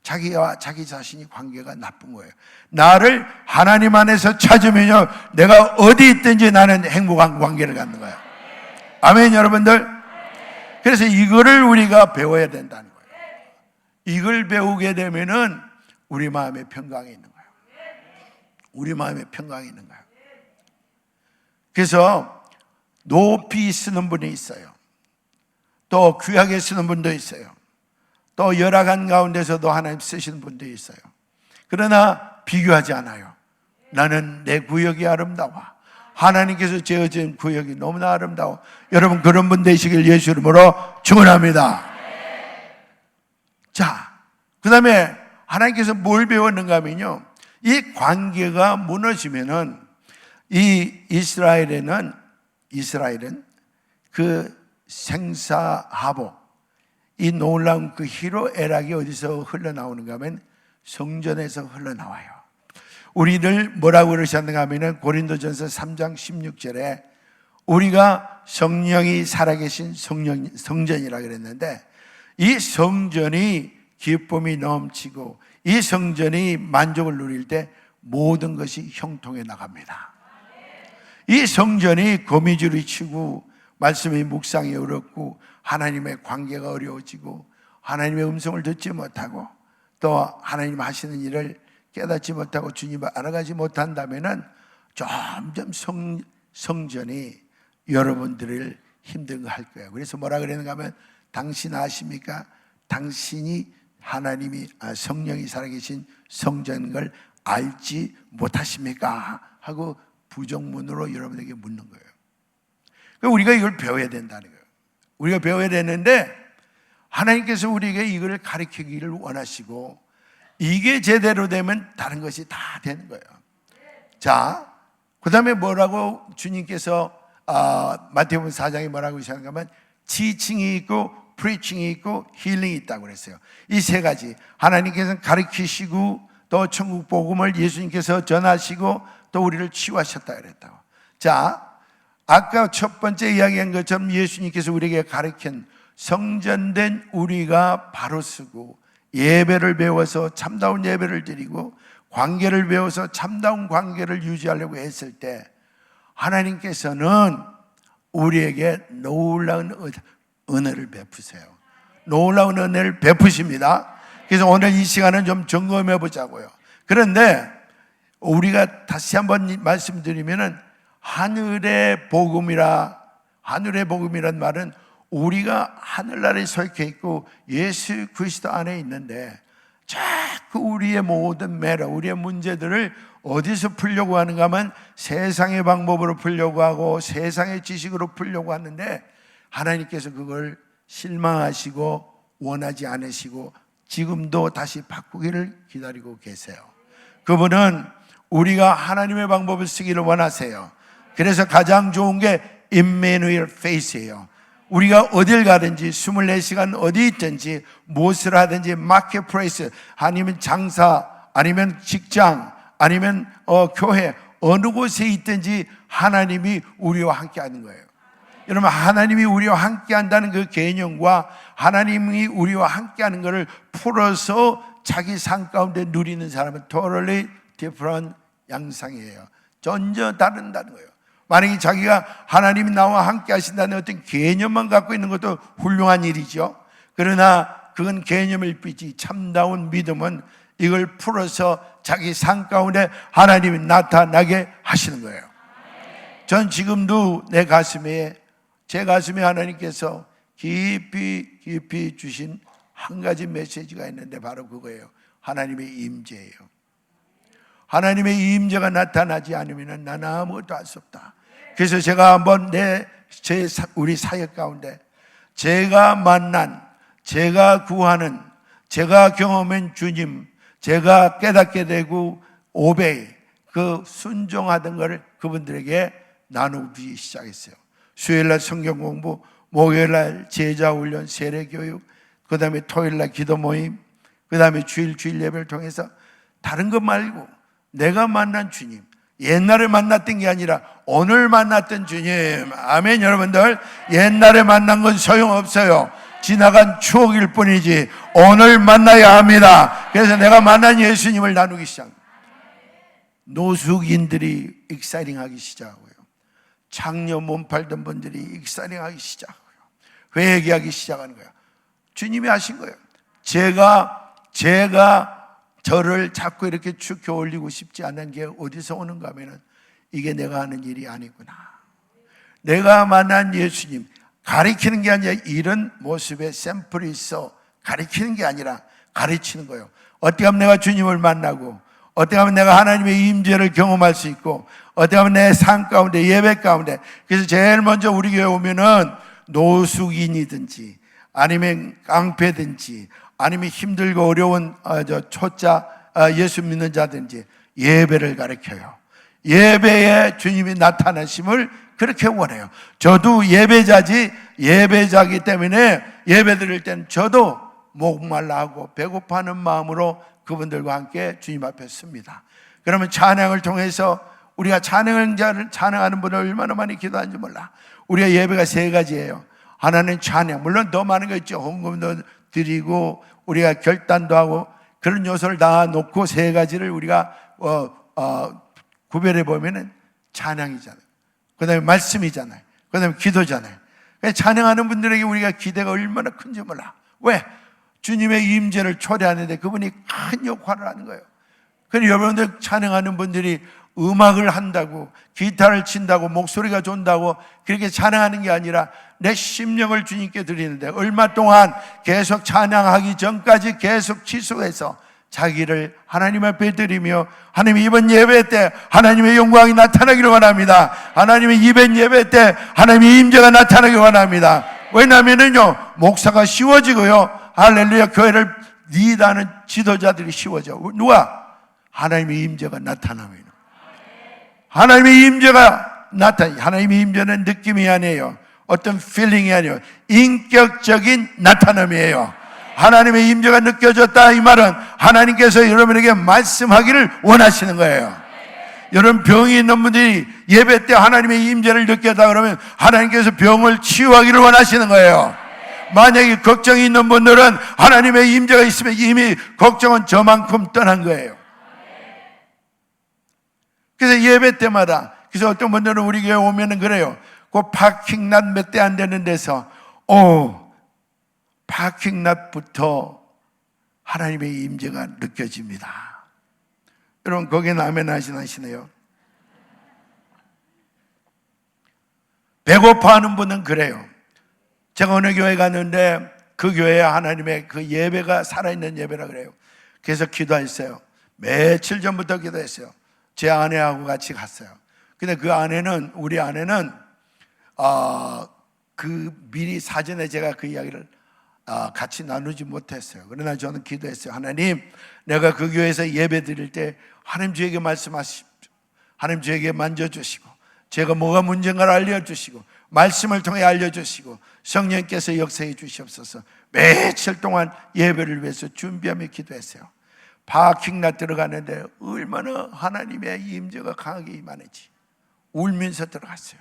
자기와 자기 자신이 관계가 나쁜 거예요. 나를 하나님 안에서 찾으면요, 내가 어디 있든지 나는 행복한 관계를 갖는 거예요. 아멘, 여러분들. 그래서 이거를 우리가 배워야 된다는 거예요. 이걸 배우게 되면은 우리 마음에 평강이 있는 거예요. 우리 마음에 평강이 있는 거예요. 그래서 높이 쓰는 분이 있어요. 또 귀하게 쓰는 분도 있어요. 또 열악한 가운데서도 하나님 쓰시는 분도 있어요. 그러나 비교하지 않아요. 나는 내 구역이 아름다워. 하나님께서 지어진 구역이 너무나 아름다워. 여러분 그런 분 되시길 예수 이름으로 축원합니다. 자, 그 다음에 하나님께서 뭘 배웠는가 하면요, 이 관계가 무너지면은 이 이스라엘은 그 생사하복, 이 놀라운 그 희로애락이 어디서 흘러나오는가 하면 성전에서 흘러나와요. 우리를 뭐라고 그러셨는가 하면 고린도전서 3장 16절에 우리가 성령이 살아계신 성전이라 그랬는데, 이 성전이 기쁨이 넘치고 이 성전이 만족을 누릴 때 모든 것이 형통해 나갑니다. 이 성전이 거미줄이 치고 말씀의 묵상이 어렵고 하나님의 관계가 어려워지고 하나님의 음성을 듣지 못하고 또 하나님 하시는 일을 깨닫지 못하고 주님을 알아가지 못한다면은 점점 성전이 여러분들을 힘들게 할 거예요. 그래서 뭐라 그랬는가 하면 당신 아십니까? 당신이 하나님이 성령이 살아계신 성전인 걸 알지 못하십니까? 하고 부정문으로 여러분에게 묻는 거예요. 그러니까 우리가 이걸 배워야 된다는 거예요. 우리가 배워야 되는데 하나님께서 우리에게 이걸 가르치기를 원하시고 이게 제대로 되면 다른 것이 다 되는 거예요. 자, 그 다음에 뭐라고 주님께서 마태복음 4장에 뭐라고 하셨는가 하면 지칭이 있고 프리칭이 있고 힐링이 있다고 그랬어요. 이 세 가지 하나님께서 가르치시고 또 천국 복음을 예수님께서 전하시고 또 우리를 치유하셨다 그랬다고. 자, 아까 첫 번째 이야기한 것처럼 예수님께서 우리에게 가르친 성전된 우리가 바로 쓰고 예배를 배워서 참다운 예배를 드리고 관계를 배워서 참다운 관계를 유지하려고 했을 때 하나님께서는 우리에게 놀라운 은혜를 베푸세요. 놀라운 은혜를 베푸십니다. 그래서 오늘 이 시간은 좀 점검해 보자고요. 그런데 우리가 다시 한번 말씀드리면은 하늘의 복음이란 말은 우리가 하늘나라에 속해 있고 예수 그리스도 안에 있는데 자꾸 우리의 모든 매력, 우리의 문제들을 어디서 풀려고 하는가 하면 세상의 방법으로 풀려고 하고 세상의 지식으로 풀려고 하는데 하나님께서 그걸 실망하시고 원하지 않으시고 지금도 다시 바꾸기를 기다리고 계세요. 그분은 우리가 하나님의 방법을 쓰기를 원하세요. 그래서 가장 좋은 게 임마누엘 페이스예요. 우리가 어딜 가든지 24시간 어디 있든지 무엇을 하든지 마켓플레이스 아니면 장사 아니면 직장 아니면 교회 어느 곳에 있든지 하나님이 우리와 함께 하는 거예요. 여러분 하나님이 우리와 함께 한다는 그 개념과 하나님이 우리와 함께 하는 것을 풀어서 자기 삶 가운데 누리는 사람은 totally different 양상이에요. 전혀 다른다는 거예요. 만약에 자기가 하나님이 나와 함께 하신다는 어떤 개념만 갖고 있는 것도 훌륭한 일이죠. 그러나 그건 개념일 뿐이지 참다운 믿음은 이걸 풀어서 자기 삶 가운데 하나님이 나타나게 하시는 거예요. 전 지금도 제 가슴에 하나님께서 깊이 주신 한 가지 메시지가 있는데 바로 그거예요. 하나님의 임재예요. 하나님의 임재가 나타나지 않으면 나는 아무것도 할 수 없다. 그래서 제가 한번 우리 사역 가운데 제가 만난, 제가 구하는, 제가 경험한 주님, 제가 깨닫게 되고 오베이, 그 순종하던 것을 그분들에게 나누기 시작했어요. 수요일날 성경 공부, 목요일날 제자 훈련, 세례 교육, 그 다음에 토요일날 기도 모임, 그 다음에 주일 예배를 통해서 다른 것 말고 내가 만난 주님, 옛날에 만났던 게 아니라 오늘 만났던 주님. 아멘. 여러분들 옛날에 만난 건 소용없어요. 지나간 추억일 뿐이지 오늘 만나야 합니다. 그래서 내가 만난 예수님을 나누기 시작합니다. 노숙인들이 익사이링하기 시작하고요, 장녀 몸 팔던 분들이 익사이링하기 시작하고요, 회개하기 시작하는 거예요. 주님이 하신 거예요. 제가 저를 자꾸 이렇게 축혀 올리고 싶지 않은 게 어디서 오는가 하면은 이게 내가 하는 일이 아니구나. 내가 만난 예수님, 가리키는 게 아니라 이런 모습의 샘플이 있어. 가리키는 게 아니라 가르치는 거예요. 어떻게 하면 내가 주님을 만나고, 어떻게 하면 내가 하나님의 임재를 경험할 수 있고, 어떻게 하면 내 삶 가운데, 예배 가운데. 그래서 제일 먼저 우리 교회 오면은 노숙인이든지 아니면 깡패든지 아니면 힘들고 어려운 초짜 예수 믿는 자든지 예배를 가르쳐요. 예배에 주님이 나타나심을 그렇게 원해요. 저도 예배자기 때문에 예배 드릴 때는 저도 목말라하고 배고파하는 마음으로 그분들과 함께 주님 앞에 섭니다. 그러면 찬양을 통해서 우리가 찬양하는 분을 얼마나 많이 기도하는지 몰라. 우리가 예배가 세 가지예요. 하나는 찬양, 물론 더 많은 거 있죠. 헌금도 드리고 우리가 결단도 하고 그런 요소를 다 놓고 세 가지를 우리가 구별해 보면은 찬양이잖아요. 그 다음에 말씀이잖아요. 그 다음에 기도잖아요. 찬양하는 분들에게 우리가 기대가 얼마나 큰지 몰라. 왜? 주님의 임재를 초래하는데 그분이 큰 역할을 하는 거예요. 그래서 여러분들 찬양하는 분들이 음악을 한다고, 기타를 친다고, 목소리가 좋다고 그렇게 찬양하는 게 아니라 내 심령을 주님께 드리는데 얼마 동안 계속 찬양하기 전까지 계속 지속해서 자기를 하나님 앞에 드리며, 하나님 이번 예배 때 하나님의 영광이 나타나기를 원합니다. 하나님의 이번 예배 때 하나님의 임재가 나타나기를 원합니다. 왜냐하면요, 목사가 쉬워지고요, 할렐루야, 교회를 리드하는 지도자들이 쉬워져. 누가? 하나님의 임재가 나타나면. 하나님의 임재가 하나님의 임재는 느낌이 아니에요. 어떤 필링이 아니에요. 인격적인 나타남이에요. 하나님의 임재가 느껴졌다, 이 말은 하나님께서 여러분에게 말씀하기를 원하시는 거예요. 여러분 병이 있는 분들이 예배 때 하나님의 임재를 느꼈다 그러면 하나님께서 병을 치유하기를 원하시는 거예요. 만약에 걱정이 있는 분들은 하나님의 임재가 있으면 이미 걱정은 저만큼 떠난 거예요. 그래서 예배 때마다, 그래서 어떤 분들은 우리 교회 오면은 그래요. 그 파킹랏 몇 대 안 되는 데서 파킹랏부터 하나님의 임재가 느껴집니다. 여러분 거기에 아멘 하시네요. 배고파하는 분은 그래요. 제가 어느 교회 갔는데 그 교회에 하나님의 그 예배가 살아있는 예배라 그래요. 그래서 기도했어요. 며칠 전부터 기도했어요. 제 아내하고 같이 갔어요. 근데 우리 아내는 그 미리 사전에 제가 그 이야기를 같이 나누지 못했어요. 그러나 저는 기도했어요. 하나님, 내가 그 교회에서 예배 드릴 때 하나님 저에게 말씀하십시오. 하나님 저에게 만져주시고 제가 뭐가 문제인가를 알려주시고 말씀을 통해 알려주시고 성령께서 역사해 주시옵소서. 며칠 동안 예배를 위해서 준비하며 기도했어요. 파킹랏 들어가는데 얼마나 하나님의 임재가 강하게 임하는지 울면서 들어갔어요.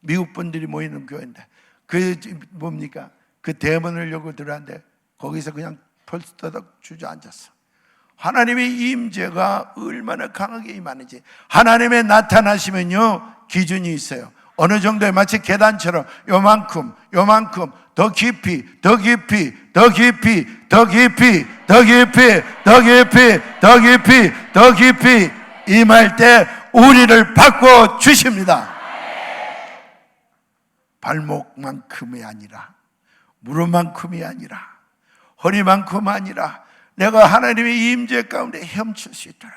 미국 분들이 모이는 교회인데 뭡니까? 그 대문을 열고 들어갔는데 거기서 그냥 펄떡 주저앉았어. 하나님의 임재가 얼마나 강하게 임하는지. 하나님의 나타나시면요 기준이 있어요. 어느 정도에 마치 계단처럼 요만큼 더 깊이 임할 때 우리를 바꿔 주십니다. 발목만큼이 아니라, 무릎만큼이 아니라, 허리만큼 아니라 내가 하나님의 임재 가운데 헤엄칠 수 있도록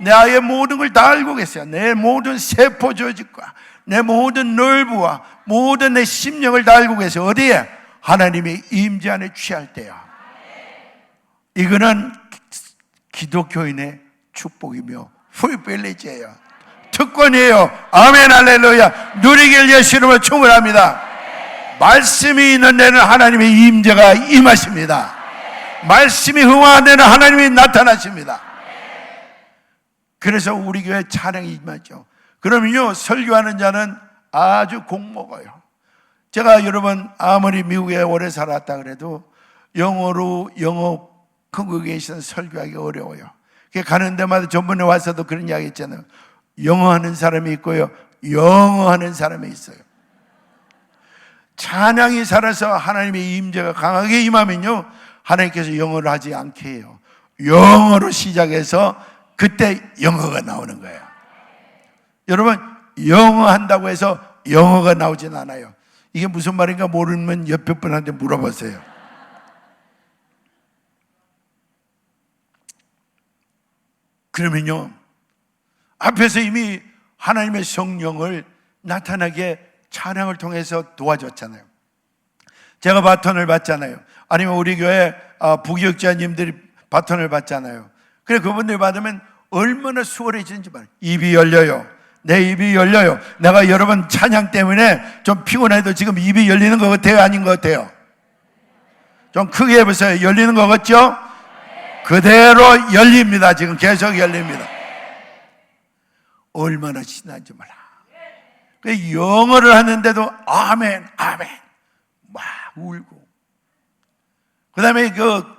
나의 모든 걸 다 알고 계세요. 내 모든 세포 조직과 내 모든 nerve와 모든 내 심령을 다 알고 계세요. 어디에? 하나님의 임재 안에 취할 때야. 이거는 기독교인의 축복이며 프리빌리지예요. 특권이에요. 아멘 할렐루야. 누리길 예수 이름으로 축원합니다. 말씀이 있는 데는 하나님의 임재가 임하십니다. 말씀이 흥황한 데는 하나님이 나타나십니다. 그래서 우리 교회 찬양이 임하죠. 그러면요 설교하는 자는 아주 공먹어요. 제가 여러분 아무리 미국에 오래 살았다 그래도 영어 컨그레이션 설교하기 어려워요. 가는 데마다 전번에 와서도 그런 이야기 했잖아요. 영어 하는 사람이 있고요, 영어 하는 사람이 있어요. 찬양이 살아서 하나님의 임재가 강하게 임하면요 하나님께서 영어를 하지 않게 해요. 영어로 시작해서 그때 영어가 나오는 거예요. 여러분 영어 한다고 해서 영어가 나오진 않아요. 이게 무슨 말인가 모르면 옆에 분한테 물어보세요. 그러면요, 앞에서 이미 하나님의 성령을 나타나게 찬양을 통해서 도와줬잖아요. 제가 바톤을 받잖아요. 아니면 우리 교회 부교육자님들이 바톤을 받잖아요. 그래, 그분들이 받으면 얼마나 수월해지는지 말이에요. 입이 열려요. 내 입이 열려요. 내가 여러분 찬양 때문에 좀 피곤해도 지금 입이 열리는 것 같아요? 아닌 것 같아요? 좀 크게 해보세요. 열리는 것 같죠? 그대로 열립니다. 지금 계속 열립니다. 얼마나 신난지 몰라. 영어를 하는데도 아멘, 아멘 막 울고, 그 다음에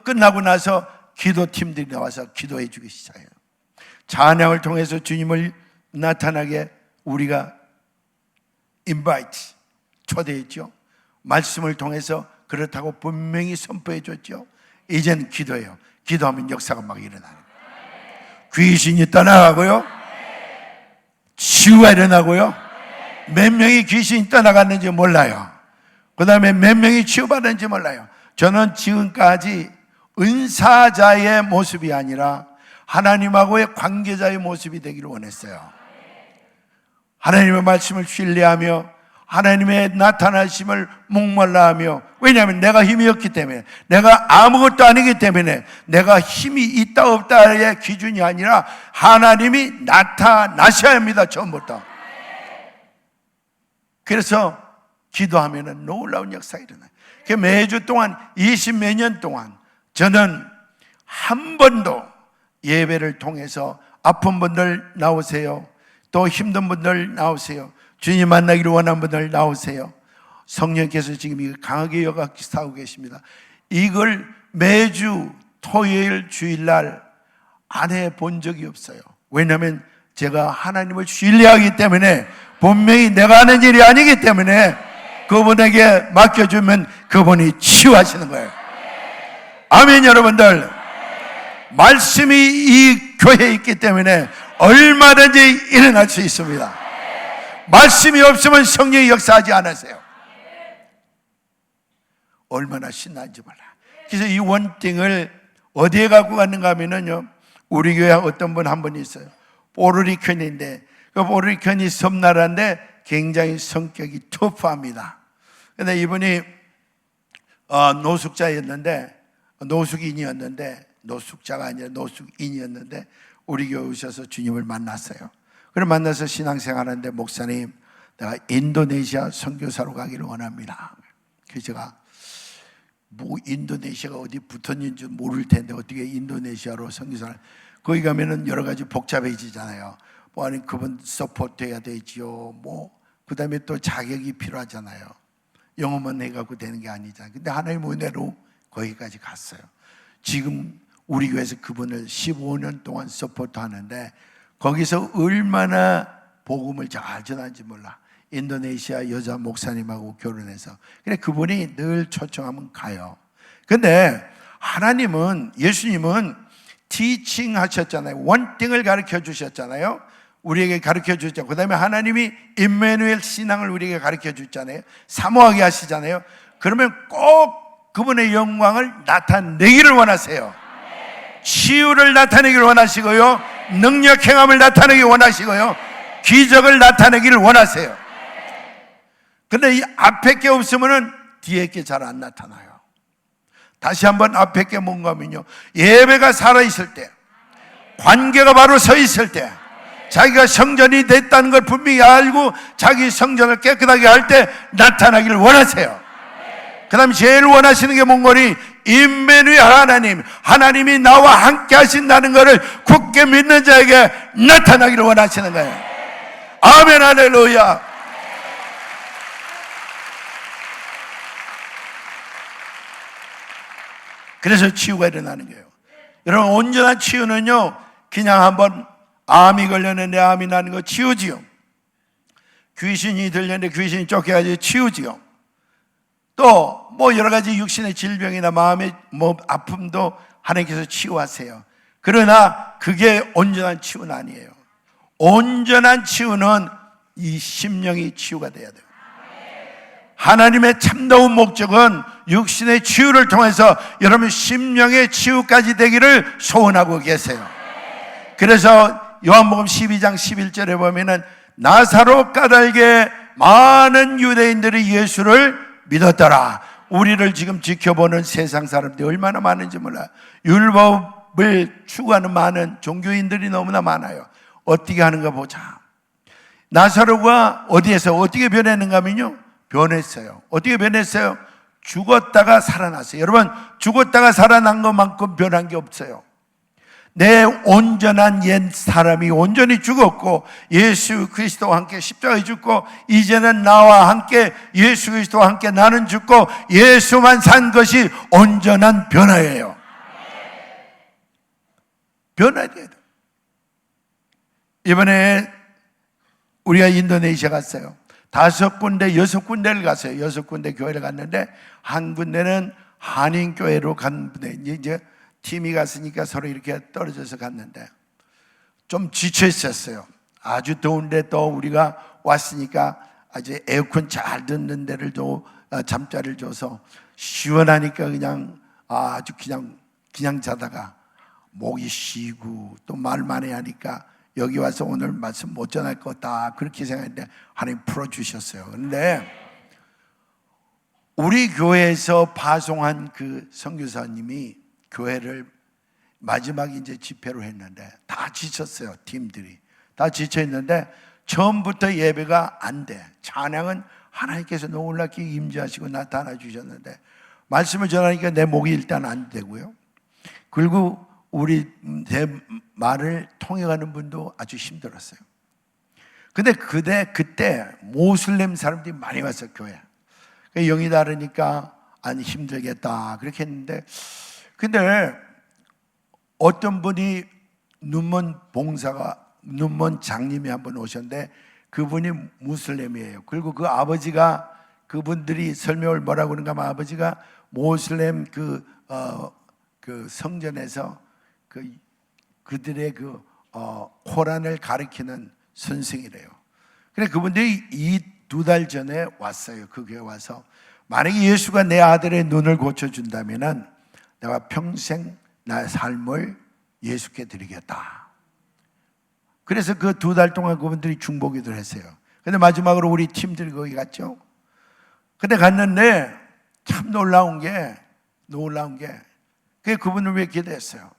끝나고 나서 기도팀들이 나와서 기도해 주기 시작해요. 찬양을 통해서 주님을 나타나게 우리가 invite, 초대했죠. 말씀을 통해서 그렇다고 분명히 선포해 줬죠. 이제는 기도해요. 기도하면 역사가 막 일어나는 거예요. 귀신이 떠나가고요, 치유가 일어나고요, 몇 명이 귀신이 떠나갔는지 몰라요. 그 다음에 몇 명이 치유받았는지 몰라요. 저는 지금까지 은사자의 모습이 아니라 하나님하고의 관계자의 모습이 되기를 원했어요. 하나님의 말씀을 신뢰하며 하나님의 나타나심을 목말라하며, 왜냐하면 내가 힘이 없기 때문에, 내가 아무것도 아니기 때문에, 내가 힘이 있다 없다의 기준이 아니라 하나님이 나타나셔야 합니다. 처음부터. 그래서 기도하면 놀라운 역사가 일어나요. 매주 동안 20몇 년 동안 저는 한 번도 예배를 통해서 아픈 분들 나오세요, 또 힘든 분들 나오세요, 주님 만나기를 원하는 분들 나오세요. 성령께서 지금 이걸 강하게 역사하고 계십니다. 이걸 매주 토요일 주일날 안 해본 적이 없어요. 왜냐하면 제가 하나님을 신뢰하기 때문에, 분명히 내가 하는 일이 아니기 때문에 그분에게 맡겨주면 그분이 치유하시는 거예요. 아멘. 여러분들, 말씀이 이 교회에 있기 때문에 얼마든지 일어날 수 있습니다. 말씀이 없으면 성령이 역사하지 않으세요. 얼마나 신난지 몰라. 그래서 이 원띵을 어디에 갖고 갔는가 하면요, 우리 교회 어떤 분 한 분 있어요. 포르리칸인데, 그 포르리칸이 섬나라인데 굉장히 성격이 터프합니다. 근데 이분이 노숙자였는데, 노숙인이었는데, 노숙자가 아니라 노숙인이었는데 우리 교회 오셔서 주님을 만났어요. 그래 만나서 신앙생활하는데, 목사님, 내가 인도네시아 선교사로 가기를 원합니다. 그래서 제가 뭐 인도네시아가 어디 붙었는지 모를 텐데 어떻게 인도네시아로 선교사를, 거기 가면은 여러 가지 복잡해지잖아요. 뭐 아니 그분 서포트 해야 되지요. 뭐 그다음에 또 자격이 필요하잖아요. 영어만 해갖고 되는 게 아니잖아요. 근데 하나님 은혜로 거기까지 갔어요. 지금 우리 교회에서 그분을 15년 동안 서포트 하는데, 거기서 얼마나 복음을 잘 전하는지 몰라. 인도네시아 여자 목사님하고 결혼해서. 그래 그분이 늘 초청하면 가요. 근데 하나님은, 예수님은 티칭 하셨잖아요. 원띵을 가르쳐 주셨잖아요. 우리에게 가르쳐 주셨죠. 그 다음에 하나님이 임마누엘 신앙을 우리에게 가르쳐 주셨잖아요. 사모하게 하시잖아요. 그러면 꼭 그분의 영광을 나타내기를 원하세요. 치유를 나타내기를 원하시고요, 능력 행함을 나타내기를 원하시고요, 기적을 나타내기를 원하세요. 그런데 이 앞에 게 없으면 뒤에 게 잘 안 나타나요. 다시 한번 앞에 게 뭔가 하면요, 예배가 살아있을 때, 관계가 바로 서 있을 때, 자기가 성전이 됐다는 걸 분명히 알고 자기 성전을 깨끗하게 할 때 나타나기를 원하세요. 그 다음에 제일 원하시는 게 뭔거니? 임마누엘 하나님, 하나님이 나와 함께 하신다는 것을 굳게 믿는 자에게 나타나기를 원하시는 거예요. 아멘. 할렐루야. 그래서 치유가 일어나는 거예요. 여러분, 온전한 치유는요, 그냥 한번 암이 걸렸는데 암이 나는 거 치유지요. 귀신이 들렸는데 귀신이 쫓겨가지고 치유지요. 또 뭐 여러 가지 육신의 질병이나 마음의 뭐 아픔도 하나님께서 치유하세요. 그러나 그게 온전한 치유는 아니에요. 온전한 치유는 이 심령이 치유가 돼야 돼요. 하나님의 참다운 목적은 육신의 치유를 통해서 여러분 심령의 치유까지 되기를 소원하고 계세요. 그래서 요한복음 12장 11절에 보면은 나사로 까닭에 많은 유대인들이 예수를 믿었더라. 우리를 지금 지켜보는 세상 사람들이 얼마나 많은지 몰라요. 율법을 추구하는 많은 종교인들이 너무나 많아요. 어떻게 하는가 보자. 나사로가 어디에서 어떻게 변했는가 하면요, 변했어요. 어떻게 변했어요? 죽었다가 살아났어요. 여러분, 죽었다가 살아난 것만큼 변한 게 없어요. 내 온전한 옛 사람이 온전히 죽었고 예수 그리스도와 함께 십자가에 죽고 이제는 나와 함께 예수 그리스도와 함께 나는 죽고 예수만 산 것이 온전한 변화예요. 변화돼야 돼요. 이번에 우리가 인도네시아 갔어요. 5군데 6군데를 갔어요. 6군데 교회를 갔는데 한 군데는 한인교회로 간 분에 이제 팀이 갔으니까 서로 이렇게 떨어져서 갔는데 좀 지쳐 있었어요. 아주 더운데 또 우리가 왔으니까 아주 에어컨 잘 듣는 데를 또 잠자리를 줘서 시원하니까 그냥 아주 그냥 자다가 목이 쉬고 또 말 많이 하니까 여기 와서 오늘 말씀 못 전할 거다 그렇게 생각했는데 하나님 풀어주셨어요. 그런데 우리 교회에서 파송한 그 선교사님이 교회를 마지막에 이제 집회로 했는데 다 지쳤어요. 팀들이 다 지쳐 있는데 처음부터 예배가 안 돼. 찬양은 하나님께서 놀랍게 임재하시고 나타나 주셨는데 말씀을 전하니까 내 목이 일단 안 되고요. 그리고 우리 제 말을 통해가는 분도 아주 힘들었어요. 근데 그때 모슬렘 사람들이 많이 왔어요. 교회. 영이 다르니까 아니 힘들겠다 그렇게 했는데 근데 어떤 분이 눈먼 장님이 한 번 오셨는데 그분이 무슬림이에요. 그리고 그 아버지가 그분들이 설명을 뭐라고 그러는가 하면 아버지가 모슬렘 그 성전에서 그들의 코란을 가리키는 선생이래요. 그래 그분들이 이 2달 전에 왔어요. 그 교회 와서 만약에 예수가 내 아들의 눈을 고쳐준다면은 내가 평생 나의 삶을 예수께 드리겠다. 그래서 그 2달 동안 그분들이 중보기도를 했어요. 근데 마지막으로 우리 팀들이 거기 갔죠. 근데 갔는데 참 놀라운 게 그분을 위해 기도했어요.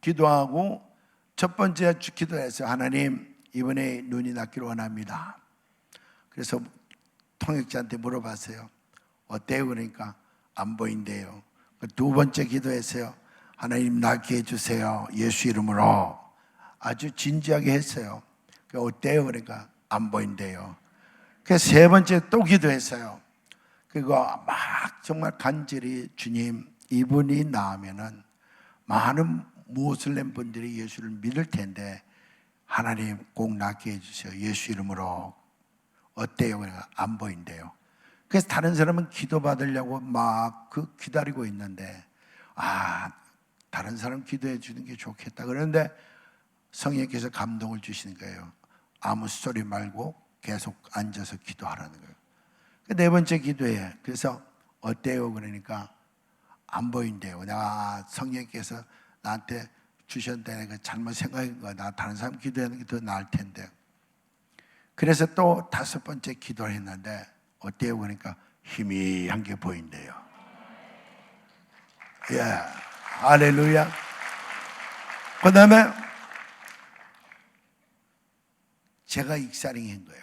기도하고 첫 번째 기도했어요. 하나님 이번에 눈이 낫기를 원합니다. 그래서 통역자한테 물어봤어요. 어때요? 그러니까 안 보인대요. 두 번째 기도했어요. 하나님 낫게 해주세요. 예수 이름으로. 아주 진지하게 했어요. 어때요? 그러니까 안 보인대요. 그래서 세 번째 또 기도했어요. 그리고 막 정말 간절히 주님 이분이 나으면은 많은 무슬림 분들이 예수를 믿을 텐데 하나님 꼭 낫게 해주세요. 예수 이름으로. 어때요? 그러니까 안 보인대요. 그래서 다른 사람은 기도 받으려고 막 기다리고 있는데 다른 사람 기도해 주는 게 좋겠다. 그런데 성령께서 감동을 주시는 거예요. 아무 소리 말고 계속 앉아서 기도하라는 거예요. 네 번째 기도해. 그래서 어때요? 그러니까 안 보인대요. 내가 성령께서 나한테 주셨는데 그 잘못 생각한 거야. 나 다른 사람 기도하는 게 더 나을 텐데. 그래서 또 5번째 기도를 했는데 어때요? 그러니까 희미한 게 보인대요. 예, 할렐루야. 그 다음에 제가 익사링인 거예요.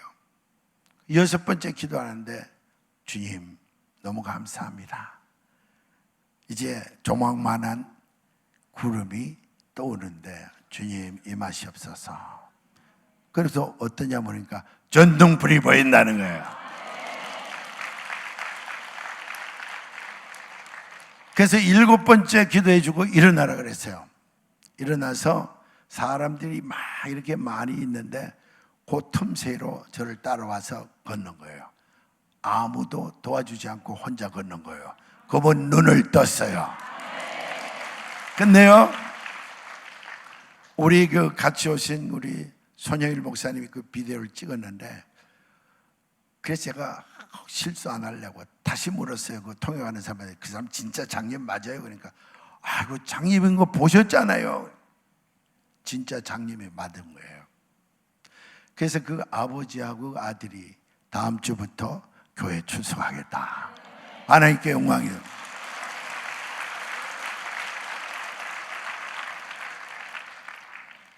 6번째 기도하는데 주님 너무 감사합니다. 이제 조망만한 구름이 떠오르는데 주님 임하시옵소서. 그래서 어떠냐 보니까 전등불이 보인다는 거예요. 그래서 7번째 기도해주고 일어나라 그랬어요. 일어나서 사람들이 막 이렇게 많이 있는데 그 틈새로 저를 따라와서 걷는 거예요. 아무도 도와주지 않고 혼자 걷는 거예요. 그분 눈을 떴어요. 근데요, 우리 같이 오신 우리 손영일 목사님이 그 비디오를 찍었는데 그래서 제가 실수 안 하려고 다시 물었어요. 그 통역하는 사람한테. 그 사람 진짜 장님 맞아요? 그러니까 아이고 장님인 거 보셨잖아요. 진짜 장님이 맞은 거예요. 그래서 그 아버지하고 아들이 다음 주부터 교회 출석하겠다. 하나님께 영광이요.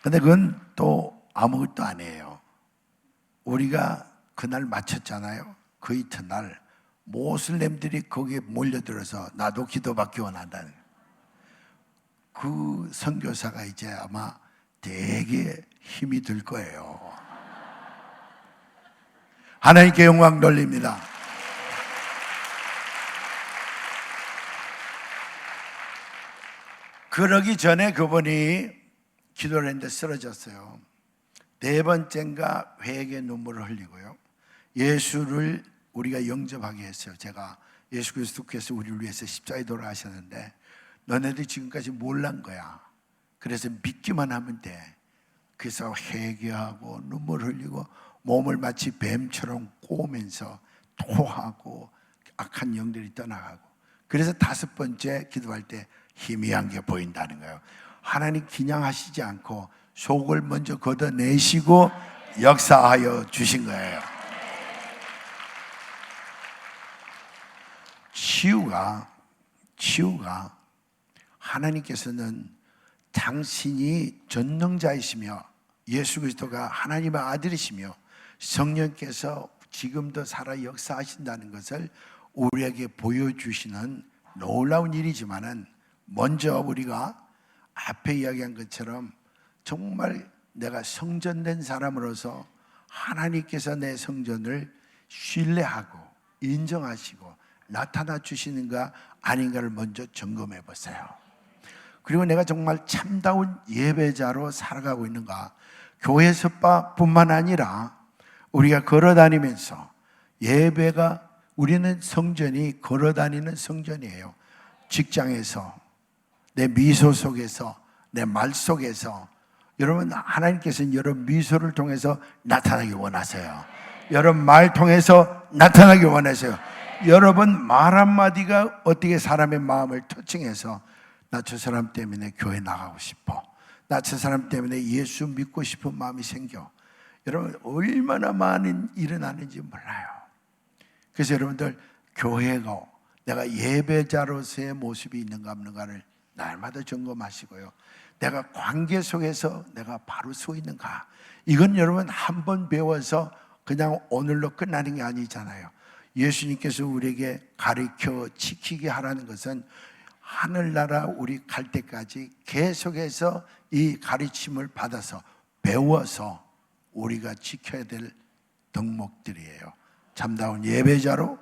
근데 그건 또 아무것도 아니에요. 우리가 그날 마쳤잖아요. 그 이튿날 모슬렘들이 거기에 몰려들어서 나도 기도받기 원한다는 거예요. 그 선교사가 이제 아마 되게 힘이 들 거예요. 하나님께 영광 돌립니다. 그러기 전에 그분이 기도를 했는데 쓰러졌어요. 네 번째인가 회개 눈물을 흘리고요. 예수를 우리가 영접하게 했어요. 제가 예수 그리스도께서 우리를 위해서 십자가에 돌아가셨는데 너네들 지금까지 몰란 거야. 그래서 믿기만 하면 돼. 그래서 회개하고 눈물 흘리고 몸을 마치 뱀처럼 꼬면서 토하고 악한 영들이 떠나가고, 그래서 다섯 번째 기도할 때 희미한 게 보인다는 거예요. 하나님 기냥하시지 않고 속을 먼저 걷어내시고 역사하여 주신 거예요. 치유가 하나님께서는 당신이 전능자이시며 예수 그리스도가 하나님의 아들이시며 성령께서 지금도 살아 역사하신다는 것을 우리에게 보여주시는 놀라운 일이지만은, 먼저 우리가 앞에 이야기한 것처럼 정말 내가 성전된 사람으로서 하나님께서 내 성전을 신뢰하고 인정하시고 나타나 주시는가 아닌가를 먼저 점검해 보세요. 그리고 내가 정말 참다운 예배자로 살아가고 있는가. 교회에서뿐만 아니라 우리가 걸어다니면서 예배가, 우리는 성전이 걸어다니는 성전이에요. 직장에서, 내 미소 속에서, 내 말 속에서. 여러분, 하나님께서는 여러분 미소를 통해서 나타나기 원하세요. 여러분 말 통해서 나타나기 원하세요. 여러분 말 한마디가 어떻게 사람의 마음을 터칭해서 나 저 사람 때문에 교회 나가고 싶어, 나 저 사람 때문에 예수 믿고 싶은 마음이 생겨. 여러분 얼마나 많은 일어나는지 몰라요. 그래서 여러분들 교회가 내가 예배자로서의 모습이 있는가 없는가를 날마다 점검하시고요. 내가 관계 속에서 내가 바로 서 있는가. 이건 여러분 한 번 배워서 그냥 오늘로 끝나는 게 아니잖아요. 예수님께서 우리에게 가르쳐 지키게 하라는 것은 하늘나라 우리 갈 때까지 계속해서 이 가르침을 받아서 배워서 우리가 지켜야 될 덕목들이에요. 참다운 예배자로,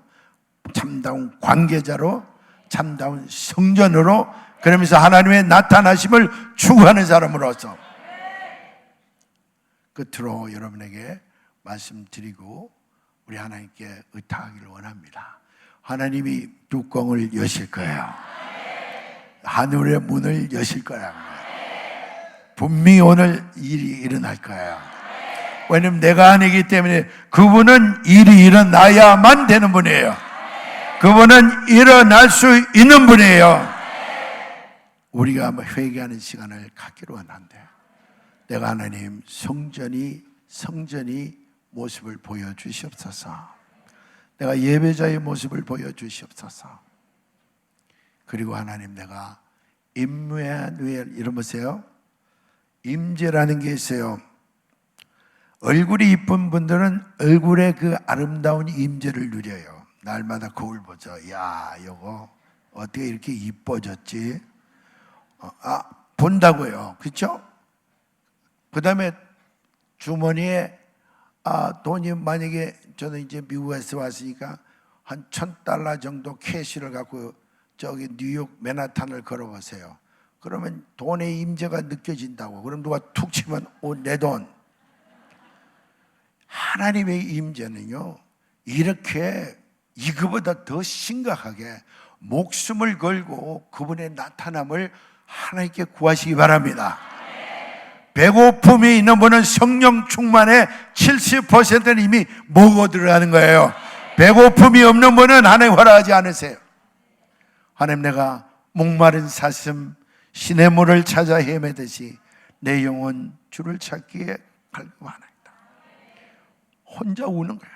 참다운 관계자로, 참다운 성전으로, 그러면서 하나님의 나타나심을 추구하는 사람으로서. 끝으로 여러분에게 말씀드리고 우리 하나님께 의탁하기를 원합니다. 하나님이 뚜껑을 여실 거예요. 하늘의 문을 여실 거예요. 분명히 오늘 일이 일어날 거예요. 왜냐면 내가 아니기 때문에 그분은 일이 일어나야만 되는 분이에요. 그분은 일어날 수 있는 분이에요. 우리가 한번 회개하는 시간을 갖기로 원한대. 내가 하나님 성전이 모습을 보여주시옵소서. 내가 예배자의 모습을 보여주시옵소서. 그리고 하나님 내가 임무엘, 이런 보세요. 임재라는 게 있어요. 얼굴이 이쁜 분들은 얼굴에 그 아름다운 임재를 누려요. 날마다 거울 보죠. 야, 이거 어떻게 이렇게 이뻐졌지? 본다고요. 그렇죠? 그 다음에 주머니에 돈이, 만약에 저는 이제 미국에서 왔으니까 한 $1,000 정도 캐시를 갖고 저기 뉴욕 맨하탄을 걸어보세요. 그러면 돈의 임재가 느껴진다고. 그럼 누가 툭 치면 내 돈. 하나님의 임재는요, 이렇게 이거보다 더 심각하게 목숨을 걸고 그분의 나타남을 하나님께 구하시기 바랍니다. 배고픔이 있는 분은 성령 충만의 70%는 이미 먹어 들어가는 거예요. 배고픔이 없는 분은 하나님 허락하지 않으세요. 하나님, 내가 목마른 사슴 시냇물을 찾아 헤매듯이 내 영혼 주를 찾기에 갈급하나이다. 혼자 우는 거예요.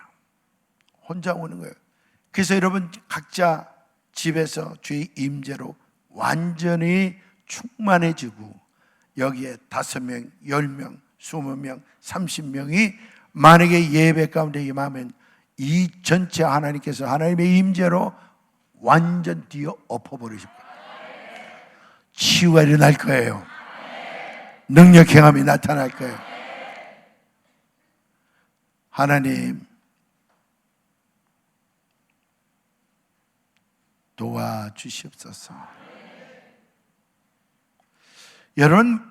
혼자 우는 거예요. 그래서 여러분 각자 집에서 주의 임재로 완전히 충만해지고 여기에 5명, 10명, 20명, 30명이 만약에 예배 가운데 임하면 이 전체 하나님께서 하나님의 임재로 완전 뒤어 엎어버리실 거예요. 치유가 일어날 거예요. 능력 행함이 나타날 거예요. 하나님 도와주시옵소서. 여러분,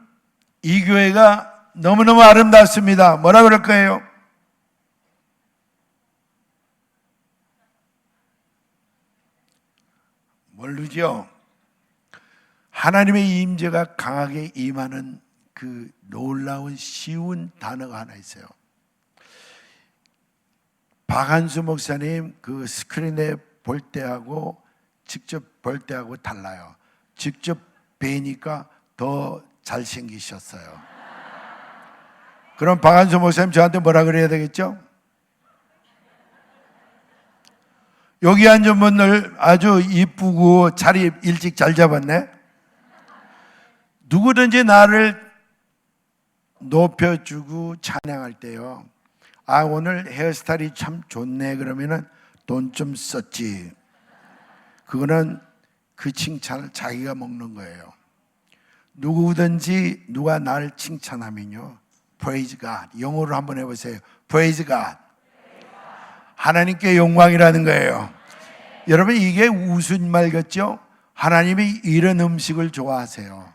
이 교회가 너무너무 아름답습니다. 뭐라 그럴 거예요? 모르죠? 하나님의 임재가 강하게 임하는 그 놀라운 쉬운 단어가 하나 있어요. 박한수 목사님 그 스크린에 볼 때하고 직접 볼 때하고 달라요. 직접 뵈니까 더 잘생기셨어요. 그럼 박한수 목사님 저한테 뭐라 그래야 되겠죠? 여기 앉은 분들 아주 이쁘고 자리 일찍 잘 잡았네. 누구든지 나를 높여주고 찬양할 때요, 아 오늘 헤어스타일이 참 좋네 그러면은 돈 좀 썼지, 그거는 그 칭찬을 자기가 먹는 거예요. 누구든지 누가 나를 칭찬하면요, Praise God. 영어로 한번 해보세요. Praise God. 하나님께 영광이라는 거예요. 여러분, 이게 우스운 말 같죠? 하나님이 이런 음식을 좋아하세요.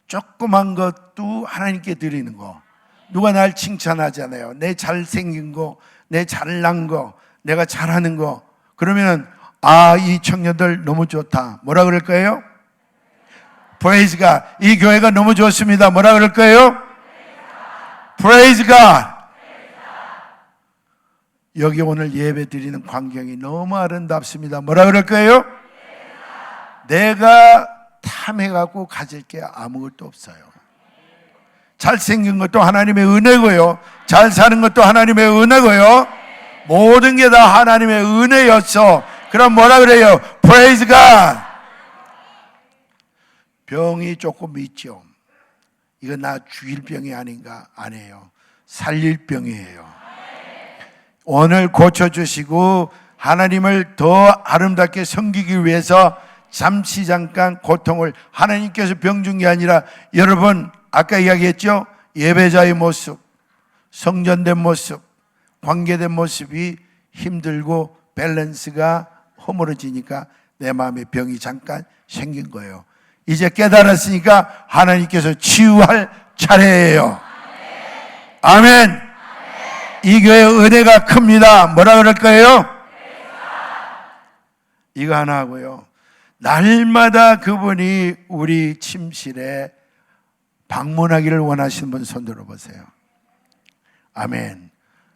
조그만 것도 하나님께 드리는 거. 누가 날 칭찬하잖아요. 내 잘생긴 거, 내 잘난 거, 내가 잘하는 거. 그러면 아, 이 청년들 너무 좋다. 뭐라 그럴 거예요? Praise God. 이 교회가 너무 좋습니다. 뭐라 그럴 거예요? Praise God. 여기 오늘 예배 드리는 광경이 너무 아름답습니다. 뭐라 그럴 거예요? 내가 탐해갖고 가질 게 아무것도 없어요. 잘생긴 것도 하나님의 은혜고요, 잘 사는 것도 하나님의 은혜고요, 모든 게 다 하나님의 은혜였어. 그럼 뭐라 그래요? Praise God. 병이 조금 있죠. 이거 나 죽일 병이 아닌가? 아니에요. 살릴 병이에요. 오늘 고쳐주시고 하나님을 더 아름답게 섬기기 위해서 잠시 잠깐 고통을, 하나님께서 병준 게 아니라 여러분 아까 이야기했죠? 예배자의 모습, 성전된 모습, 관계된 모습이 힘들고 밸런스가 허물어지니까 내 마음에 병이 잠깐 생긴 거예요. 이제 깨달았으니까 하나님께서 치유할 차례예요. 아멘. 이 교회 은혜가 큽니다. 뭐라 그럴 거예요? 이거 하나 하고요, 날마다 그분이 우리 침실에 방문하기를 원하시는 분 손 들어보세요. 아멘.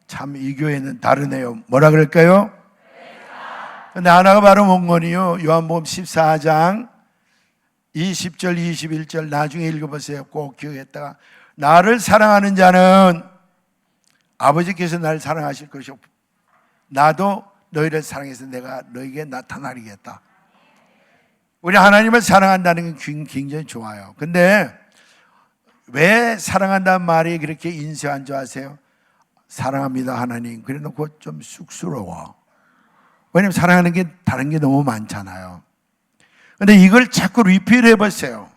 참 이 교회는 다르네요. 뭐라 그럴까요? 근데 하나가 바로 뭔거니요, 요한복음 14장 20절 21절 나중에 읽어보세요. 꼭 기억했다가, 나를 사랑하는 자는 아버지께서 나를 사랑하실 것이고 나도 너희를 사랑해서 내가 너희에게 나타나리겠다. 우리 하나님을 사랑한다는 게 굉장히 좋아요. 근데 왜 사랑한다는 말이 그렇게 인쇄 안 좋아하세요? 사랑합니다 하나님 그래 놓고 좀 쑥스러워. 왜냐면 사랑하는 게 다른 게 너무 많잖아요. 근데 이걸 자꾸 리필해 보세요.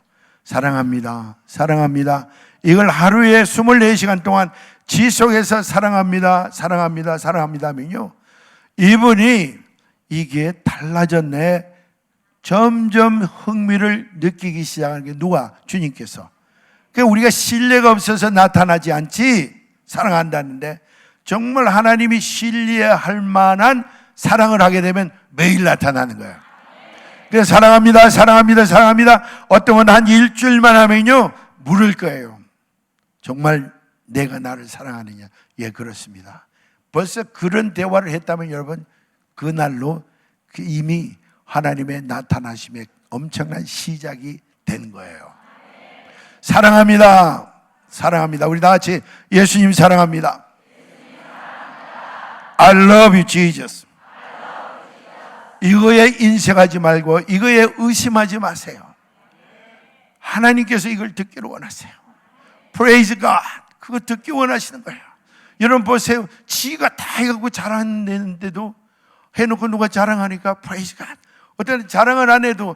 사랑합니다, 사랑합니다. 이걸 하루에 24시간 동안 지속해서 사랑합니다, 사랑합니다, 사랑합니다 하면요, 이분이 이게 달라졌네, 점점 흥미를 느끼기 시작하는 게 누가? 주님께서. 그러니까 우리가 신뢰가 없어서 나타나지 않지, 사랑한다는데 정말 하나님이 신뢰할 만한 사랑을 하게 되면 매일 나타나는 거예요. 그래서 사랑합니다, 사랑합니다, 사랑합니다. 어떤 건 한 일주일만 하면요 물을 거예요. 정말 내가 나를 사랑하느냐? 예, 그렇습니다. 벌써 그런 대화를 했다면 여러분, 그날로 이미 하나님의 나타나심의 엄청난 시작이 된 거예요. 사랑합니다. 사랑합니다. 우리 다 같이 예수님 사랑합니다. I love you, Jesus. 이거에 인색하지 말고 이거에 의심하지 마세요. 하나님께서 이걸 듣기를 원하세요. Praise God. 그거 듣기 원하시는 거예요. 여러분 보세요. 지가 다 해갖고 자랑했는데도 해놓고 누가 자랑하니까 Praise God. 어떤 자랑을 안 해도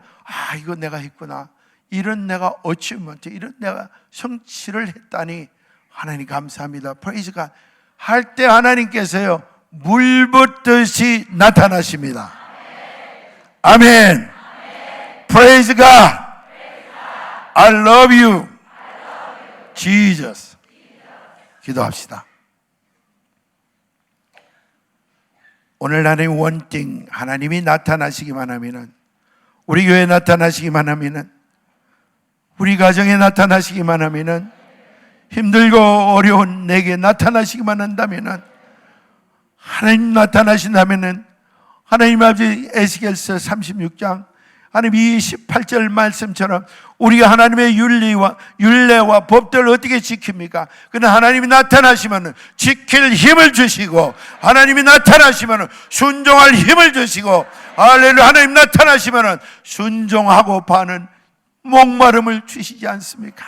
이거 내가 했구나. 이런 내가 어치먼트, 이런 내가 성취를 했다니 하나님 감사합니다. Praise God. 할 때 하나님께서요 물 붓듯이 나타나십니다. 아멘. Praise God. I love you, Jesus. 기도합시다. 오늘 하나님 원띵, 하나님이 나타나시기만 하면은, 우리 교회에 나타나시기만 하면은, 우리 가정에 나타나시기만 하면은, 힘들고 어려운 내게 나타나시기만 한다면은, 하나님 나타나신다면은, 하나님 아버지 에스겔서 36장 하나님 28절 말씀처럼 우리가 하나님의 율례와 법들을 어떻게 지킵니까? 그러나 하나님이 나타나시면 지킬 힘을 주시고, 하나님이 나타나시면 순종할 힘을 주시고, 할렐루야. 하나님 나타나시면 순종하고 파는 목마름을 주시지 않습니까?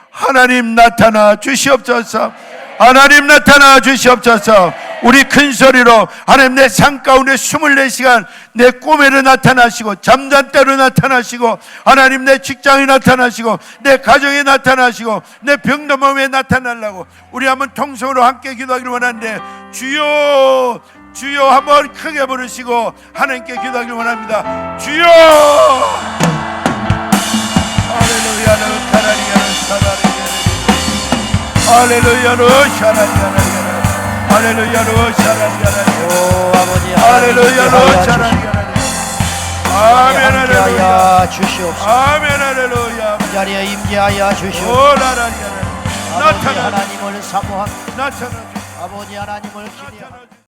하나님 나타나 주시옵소서. 하나님 나타나 주시옵소서. 우리 큰 소리로 하나님, 내 삶 가운데 24시간 내 꿈에도 나타나시고, 잠잘 때로 나타나시고, 하나님 내 직장에 나타나시고, 내 가정에 나타나시고, 내 병든 몸에 나타나려고 우리 한번 통성으로 함께 기도하기를 원하는데, 주여 주여 한번 크게 부르시고 하나님께 기도하기를 원합니다. 주여. 할렐루야. 할렐루야. 할렐루야. 오 아버지 할렐루야. 아멘. 할렐루야. 주시옵소서. 아멘. 할렐루야. 이 자리에 임재하여 주시옵소서. 오라라리야. 아버지 하나님을 사모합니다. 나타나. 아버지 하나님을 기대합니다.